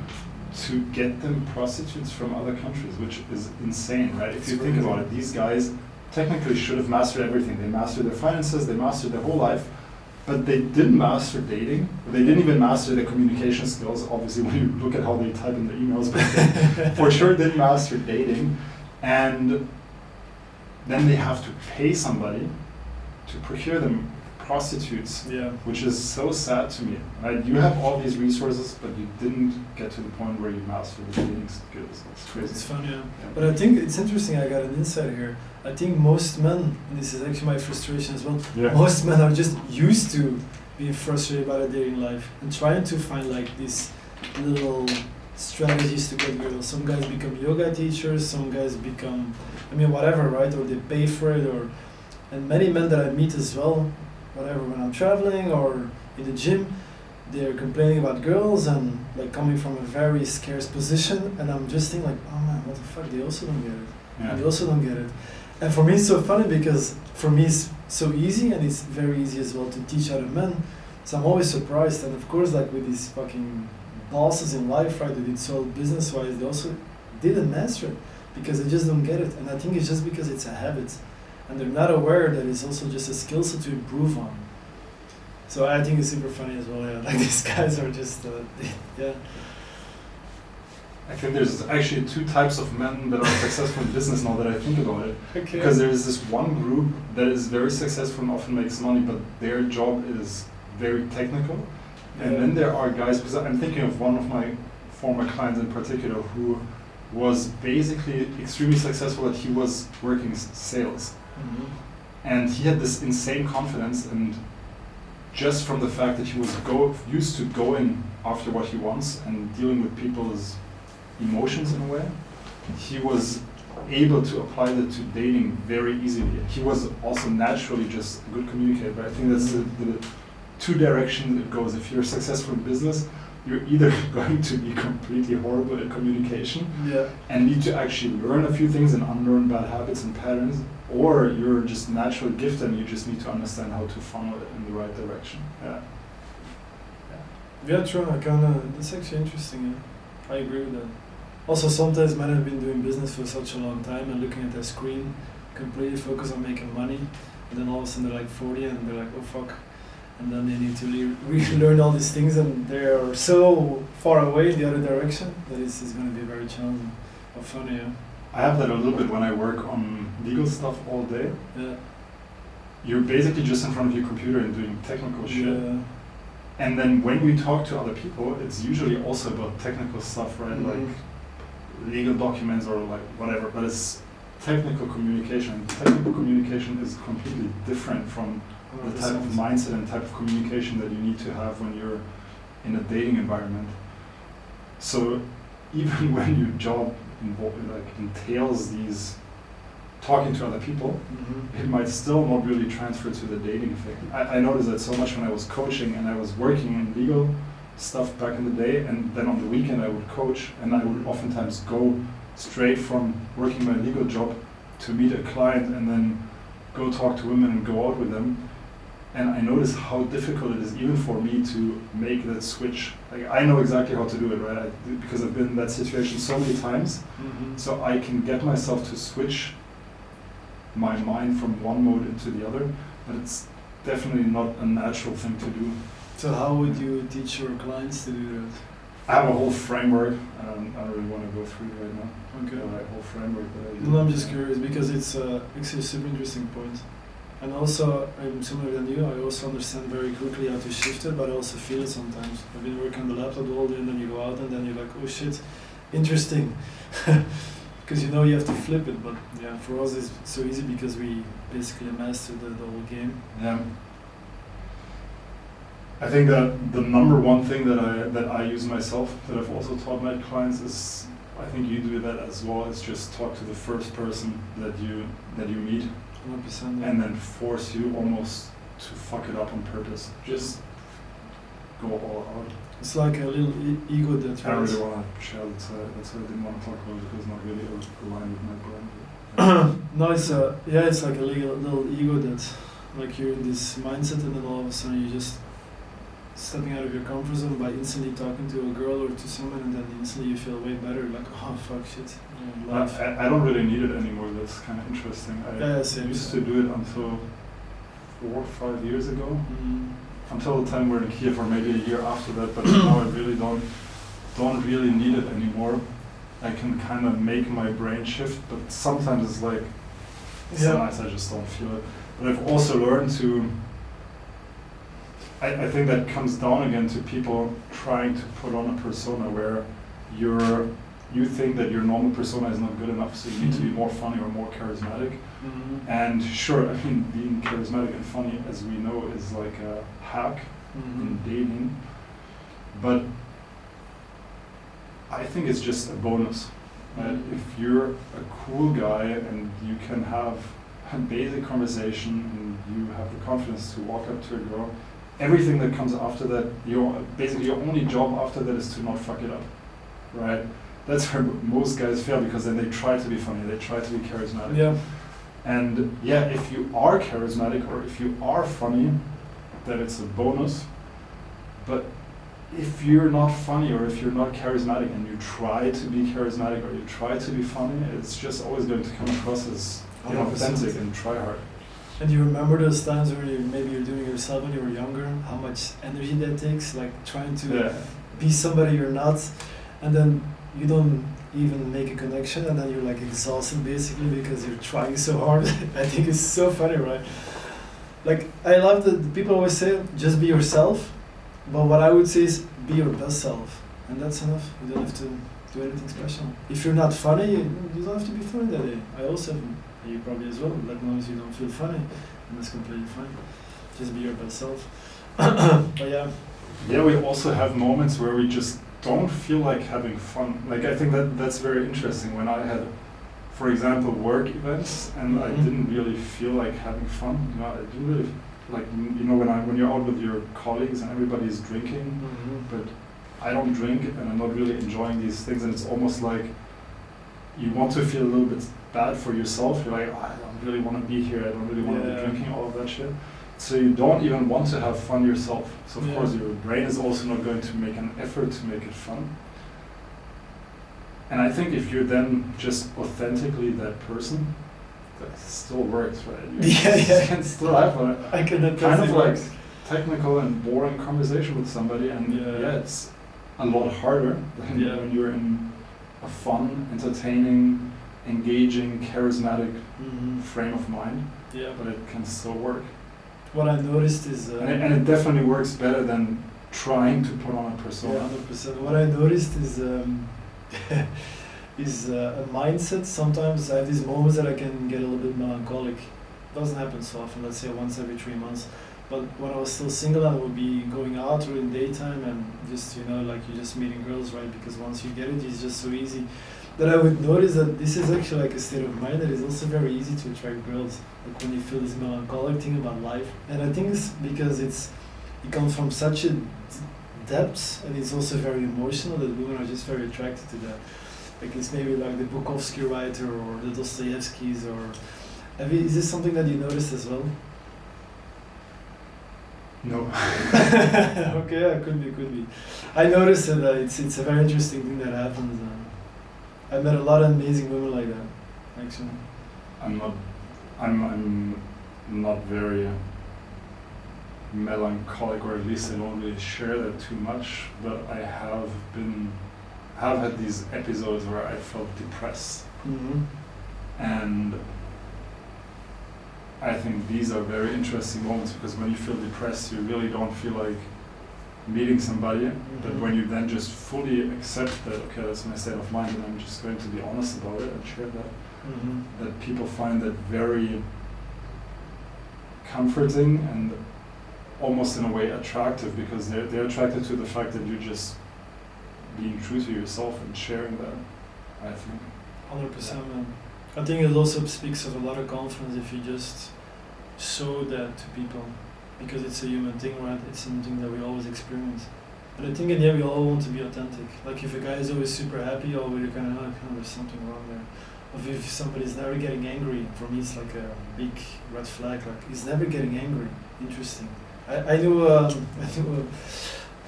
to get them prostitutes from other countries, which is insane, right? If you think about it, these guys technically should have mastered everything. They mastered their finances, they mastered their whole life, but they didn't master dating. They didn't even master their communication skills, obviously, when you look at how they type in their emails, but they for sure didn't master dating. And then they have to pay somebody to procure them prostitutes, Yeah. which is so sad to me. Right? You have all these resources, but you didn't get to the point where you master the dating skills. It's crazy. It's fun, yeah. Yeah. But I think it's interesting, I got an insight here. I think most men, and this is actually my frustration as well, Yeah. most men are just used to being frustrated by their dating life and trying to find like these little strategies to get girls. Some guys become yoga teachers, some guys become, I mean, whatever, right? Or they pay for it, or, and many men that I meet as well, whatever, when I'm traveling or in the gym, they're complaining about girls and like coming from a very scarce position, and I'm just thinking like, oh man, what the fuck, they also don't get it. Yeah. And they also don't get it. And for me it's so funny because for me it's so easy, and it's very easy as well to teach other men. So I'm always surprised, and of course like with these fucking bosses in life, right, who did so business wise, they also didn't master it because they just don't get it. And I think it's just because it's a habit. And they're not aware that it's also just a skill set to improve on. So I think it's super funny as well, yeah. Like these guys are just, yeah. I think there's actually two types of men that are successful in business now that I think about it. Okay. Because there's this one group that is very successful and often makes money, but their job is very technical. And then there are guys, because I'm thinking of one of my former clients in particular who was basically extremely successful, that he was working sales. Mhm. And he had this insane confidence, and just from the fact that he was used to going after what he wants and dealing with people's emotions in a way, he was able to apply that to dating very easily. He was also naturally just a good communicator, but I think that's the two directions it goes. If you're successful in business, you're either going to be completely horrible at communication Yeah. and need to actually learn a few things and unlearn bad habits and patterns, or you're just naturally gifted and you just need to understand how to funnel it in the right direction. Yeah. Yeah, true. That's actually interesting. Yeah. I agree with that. Also, sometimes men have been doing business for such a long time and looking at their screen, completely focused on making money, and then all of a sudden they're like 40 and they're like, oh fuck. And then they need to relearn all these things, and they are so far away the other direction that it's going to be very challenging. But funny, yeah. I have that a little bit when I work on legal stuff all day. Yeah. You're basically just in front of your computer and doing technical shit. Yeah. And then when we talk to other people, it's usually also about technical stuff, right? Mhm. Like legal documents or like whatever, but it's technical communication. Technical communication is completely different from the type of mindset and type of communication that you need to have when you're in a dating environment. So even when your job entails these talking to other people, Mhm. it might still not really transfer to the dating thing. I noticed that so much when I was coaching and I was working in legal stuff back in the day, and then on the weekend I would coach, and I would oftentimes go straight from working my legal job to meet a client and then go talk to women and go out with them. And I noticed how difficult it is even for me to make that switch. Like I know exactly how to do it, right? Because I've been in that situation so many times. Mhm. So I can get myself to switch my mind from one mode into the other, but it's definitely not a natural thing to do. So how would you teach your clients to do that? I have a whole framework. I don't really want to go through it right now. Okay. A whole framework that I use. No, I'm just curious because it's actually a super interesting point. And also, I'm similar than you. I also understand very quickly how to shift it, but I also feel it sometimes. I've been working on the laptop all day, and then you go out, and then you're like, oh shit, interesting. Because you know you have to flip it, but yeah, for us it's so easy because we basically mastered the whole game. Yeah. I think that the number one thing that I use myself, that I've also taught my clients, is, I think you do that as well, is just talk to the first person that you meet, 100%. and then force you almost to fuck it up on purpose. Just go all out. It's like a little ego that. I don't really want to share that. That's why I didn't want to talk about it, because it's not really aligned with my brand. No, it's like a little ego that, like you're in this mindset, and then all of a sudden you just stepping out of your comfort zone by instantly talking to a girl or to someone, and then instantly you feel way better. Like, oh fuck shit. Life. I don't really need it anymore. That's kind of interesting. I Same. used to do it until 4 or 5 years ago, until the time we're in Kiev, or maybe a year after that. But now I really don't really need it anymore. I can kind of make my brain shift, but sometimes it's like some nights I just don't feel it. But I've also learned to. I think that comes down again to people trying to put on a persona where you think that your normal persona is not good enough, so you need to be more funny or more charismatic. And sure, I mean, being charismatic and funny, as we know, is like a hack in dating. But I think it's just a bonus. If you're a cool guy and you can have a basic conversation and you have the confidence to walk up to a girl, everything that comes after that, basically your only job after that is to not fuck it up, right? That's where most guys fail, because then they try to be funny, they try to be charismatic. Yeah. And yeah, if you are charismatic or if you are funny, then it's a bonus. But if you're not funny or if you're not charismatic and you try to be charismatic or you try to be funny, it's just always going to come across as inauthentic and try hard. And you remember those times where maybe you're doing it yourself when you were younger, how much energy that takes, like trying to be somebody you're not, and then you don't even make a connection, and then you're like exhausted basically because you're trying so hard. I think it's so funny, right? Like, I love that people always say, just be yourself, but what I would say is be your best self, and that's enough. You don't have to do anything special. If you're not funny, you don't have to be funny that day. I also you probably as well, as long as you don't feel funny, and that's completely fine. Just be your best self. But yeah. Yeah, we also have moments where we just don't feel like having fun. Like, I think that's very interesting. When I had, for example, work events, and I didn't really feel like having fun. You know, I didn't really like. You know, when you're out with your colleagues and everybody's drinking, but I don't drink, and I'm not really enjoying these things, and it's almost like you want to feel a little bit bad for yourself. You're like, oh, I don't really want to be here. I don't really want to be drinking, all of that shit. So you don't even want to have fun yourself. So of course your brain is also not going to make an effort to make it fun. And I think if you're then just authentically that person, that still works, right? You can still have I can kind of like technical and boring conversation with somebody, and it's a lot harder than when you're in a fun, entertaining, engaging, charismatic frame of mind. Yeah. But it can still work. What I noticed is... and it definitely works better than trying to put on a persona. Yeah, 100%. What I noticed is a mindset. Sometimes I have these moments that I can get a little bit melancholic. It doesn't happen so often, let's say once every 3 months. But when I was still single, I would be going out or in daytime and just, like you're just meeting girls, right? Because once you get it, it's just so easy. That I would notice that this is actually like a state of mind that is also very easy to attract girls. Like when you feel this melancholic thing about life. And I think it's because it comes from such a depth, and it's also very emotional, that women are just very attracted to that. Like it's maybe like the Bukowski writer or the Dostoevskys, or is this something that you noticed as well? No. Okay, yeah, could be. I noticed that it's a very interesting thing that happens. I met a lot of amazing women like that, actually. I'm not very melancholic, or at least I don't really share that too much, but I have had these episodes where I felt depressed. Mm-hmm. And I think these are very interesting moments, because when you feel depressed, you really don't feel like meeting somebody. But when you then just fully accept that, okay, that's my state of mind, and I'm just going to be honest about it and share that, that people find that very comforting and almost in a way attractive, because they're attracted to the fact that you're just being true to yourself and sharing that, I think. 100%, man. I think it also speaks of a lot of confidence if you just show that to people, because it's a human thing, right? It's something that we always experience. But I think in the end we all want to be authentic. Like if a guy is always super happy, or we're kind of there's something wrong there. Or if somebody's never getting angry, for me it's like a big red flag. Like he's never getting angry. Interesting. I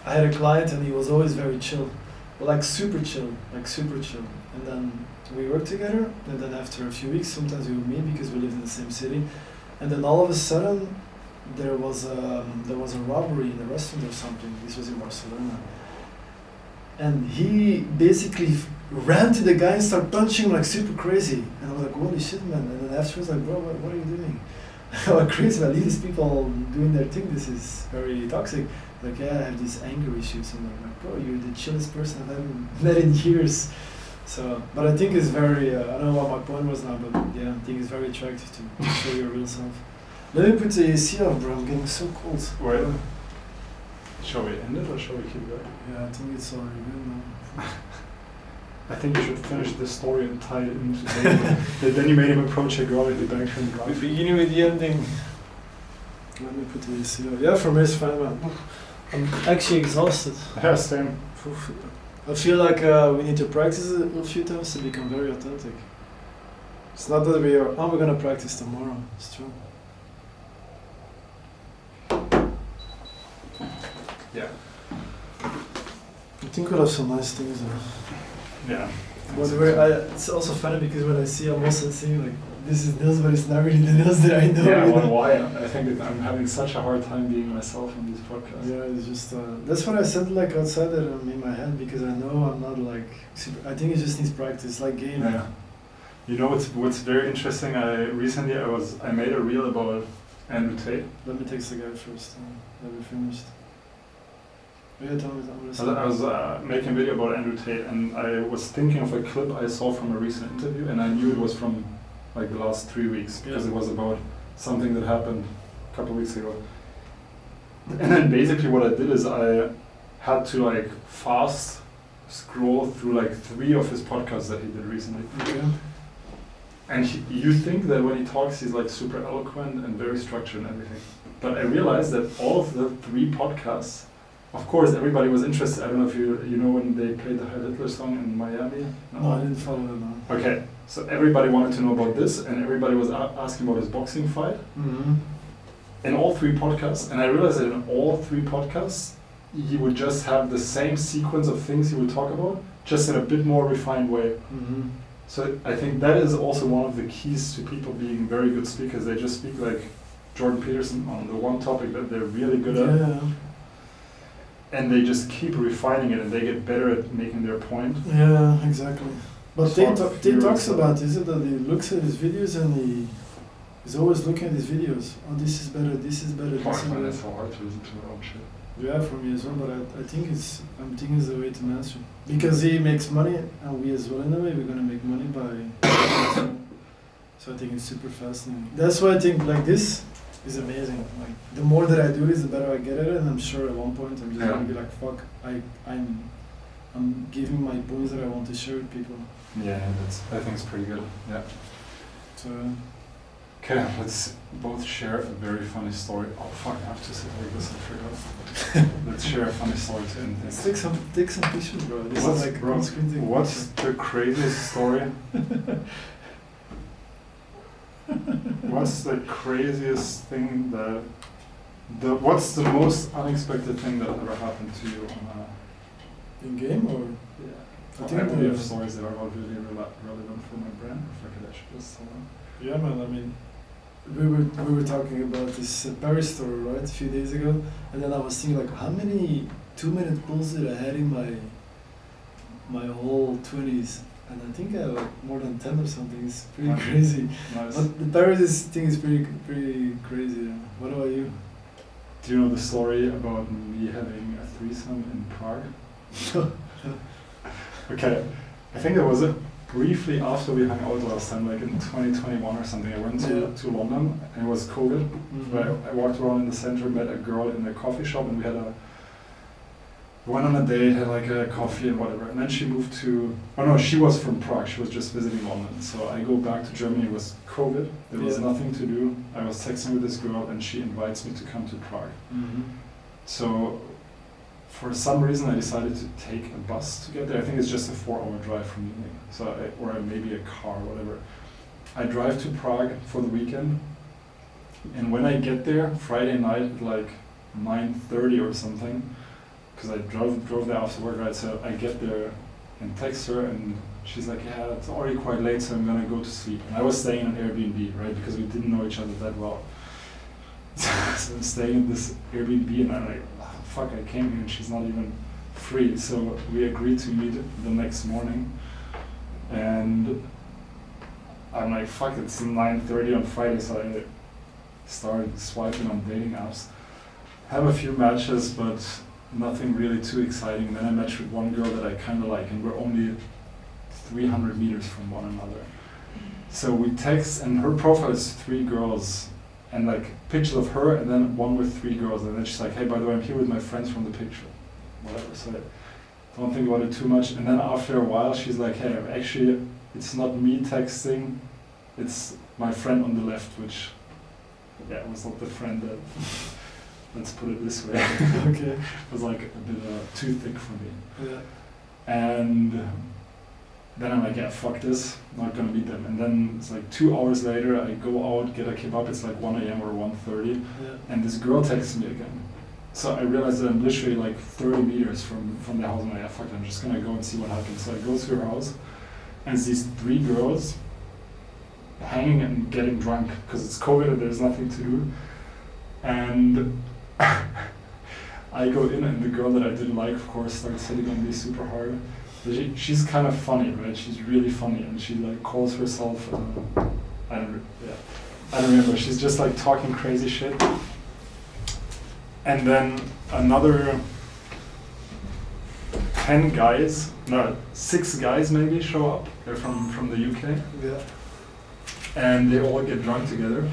had a client and he was always very chill, but like super chill. And then we worked together, and then after a few weeks, sometimes we would meet because we lived in the same city, and then all of a sudden there was a robbery in a restaurant or something. This was in Barcelona, and he basically ran to the guy and started punching him like super crazy, and I was like, holy shit, man. And then afterwards, like, bro, what are you doing? I'm crazy, man. Leave these people doing their thing. This is very toxic. Like, yeah, I have these anger issues, and I'm like, bro, you're the chillest person I've ever met in years. So, but I think it's very, I don't know what my point was now, but yeah, I think it's very attractive to show your real self. Let me put the AC off, bro, I'm getting so cold. Wait. Shall we end it or shall we keep going? Yeah, I think it's already good now. I think you should finish this story and tie it into then you made him approach a girl at the bank from the We're beginning with the ending. Let me put the AC off. Yeah, for me it's fine, man. I'm actually exhausted. Yeah, same. I feel like we need to practice it a few times to become very authentic. It's not that we're gonna practice tomorrow. It's true. Yeah. I think we'll have some nice things there. Yeah. It's also funny because when I see, I'm also seeing like, this is Niels, but it's not really the Niels that I know. Yeah, you know? why? I think that I'm having such a hard time being myself on these podcasts. Yeah, it's just, that's what I said like outside that in my head, because I know I'm not like, super, I think it just needs practice, like gaming. Yeah. You know what's very interesting? I made a reel about Andrew Tate. Let me text the guy first, that we finished. Yeah, tell me. I was making a video about Andrew Tate, and I was thinking of a clip I saw from a recent interview, and I knew it was from like the last 3 weeks, because it was about something that happened a couple of weeks ago. And then basically what I did is I had to like fast scroll through like 3 of his podcasts that he did recently. Okay. And you think that when he talks he's like super eloquent and very structured and everything. But I realized that all of the 3 podcasts, of course, everybody was interested. I don't know if you know when they played the Heil Hitler song in Miami? No, I didn't follow that now. Okay, so everybody wanted to know about this, and everybody was asking about his boxing fight. Mm-hmm. In all 3 podcasts, and I realized that in all 3 podcasts, he would just have the same sequence of things he would talk about, just in a bit more refined way. Mm-hmm. So I think that is also one of the keys to people being very good speakers. They just speak like Jordan Peterson on the one topic that they're really good at. Yeah. And they just keep refining it, and they get better at making their point. Yeah, exactly. But Sort of Tate talks furious. about, is it that he looks at his videos and he's always looking at his videos. Oh, this is better, this is better, I this is find it better. so hard to listen to their own shit. Yeah, for me as well, but I think it's the way to master. Because he makes money, and we as well in a way, we're gonna make money by so I think it's super fascinating. That's why I think like this is amazing. Like the more that I do this, the better I get at it, and I'm sure at one point I'm just gonna be like, fuck, I'm giving my points that I want to share with people. Yeah, I think it's pretty good. Yeah. So Okay, let's both share a very funny story. Oh fuck, I have to sit like this, I forgot. Let's share a funny story to end let's things. take some pictures, bro. This What's- is like bro, on-screen thing. What's the craziest story? What's the craziest thing what's the most unexpected thing that ever happened to you on In game or? yeah. I think I have the- stories that are not really relevant for my brand. If I could actually just tell them. Yeah, man. I mean, we were talking about this Paris story, right, a few days ago, and then I was thinking like, how many 2-minute pulls did I had in my whole 20s, and I think I had like more than 10 or something. It's pretty Okay. crazy. Nice. But the Paris thing is pretty crazy. Yeah. What about you? Do you know the story about me having a threesome in Prague? Okay, I think it was briefly after we hung out last time, like in 2021 or something. I went to London, and it was COVID. I walked around in the center, met a girl in a coffee shop, and went on a date, had like a coffee and whatever. And then she moved to, oh no, she was from Prague. She was just visiting London. So I go back to Germany. It was COVID. There was nothing to do. I was texting with this girl, and she invites me to come to Prague. So for some reason, I decided to take a bus to get there. I think it's just a 4-hour drive from Munich. So or maybe a car, whatever. I drive to Prague for the weekend. And when I get there, Friday night at like 9:30 or something, because I drove there after work, right? So I get there and text her, and she's like, yeah, it's already quite late, so I'm gonna go to sleep. And I was staying in an Airbnb, right? Because we didn't know each other that well. So I'm staying in this Airbnb, and I'm like, oh, fuck, I came here and she's not even free. So we agreed to meet the next morning. And I'm like, fuck, it's 9:30 on Friday, so I started swiping on dating apps. Have a few matches, but nothing really too exciting. Then I matched with one girl that I kind of like, and we're only 300 meters from one another. So we text, and her profile is 3 girls, and like pictures of her, and then one with 3 girls. And then she's like, hey, by the way, I'm here with my friends from the picture. Whatever, so I don't think about it too much. And then after a while, she's like, hey, actually, it's not me texting, it's my friend on the left, which, yeah, was not the friend that, let's put it this way. Okay. Was like a bit too thick for me. Yeah. And then I'm like, yeah, fuck this, not gonna meet them. And then it's like 2 hours later, I go out, get a kebab, it's like 1 a.m. or 1:30, Yeah. and this girl texts me again. So I realized that I'm literally like 30 meters from the house, and I'm like, yeah, fuck it, I'm just gonna go and see what happens. So I go to her house, and it's these 3 girls hanging and getting drunk, because it's COVID and there's nothing to do. And I go in, and the girl that I didn't like, of course, starts hitting on me super hard. But she's kind of funny, right? She's really funny, and she like calls herself, I don't remember. She's just like talking crazy shit. And then another 10 guys, no, 6 guys maybe show up. They're from the UK, Yeah. and they all get drunk together.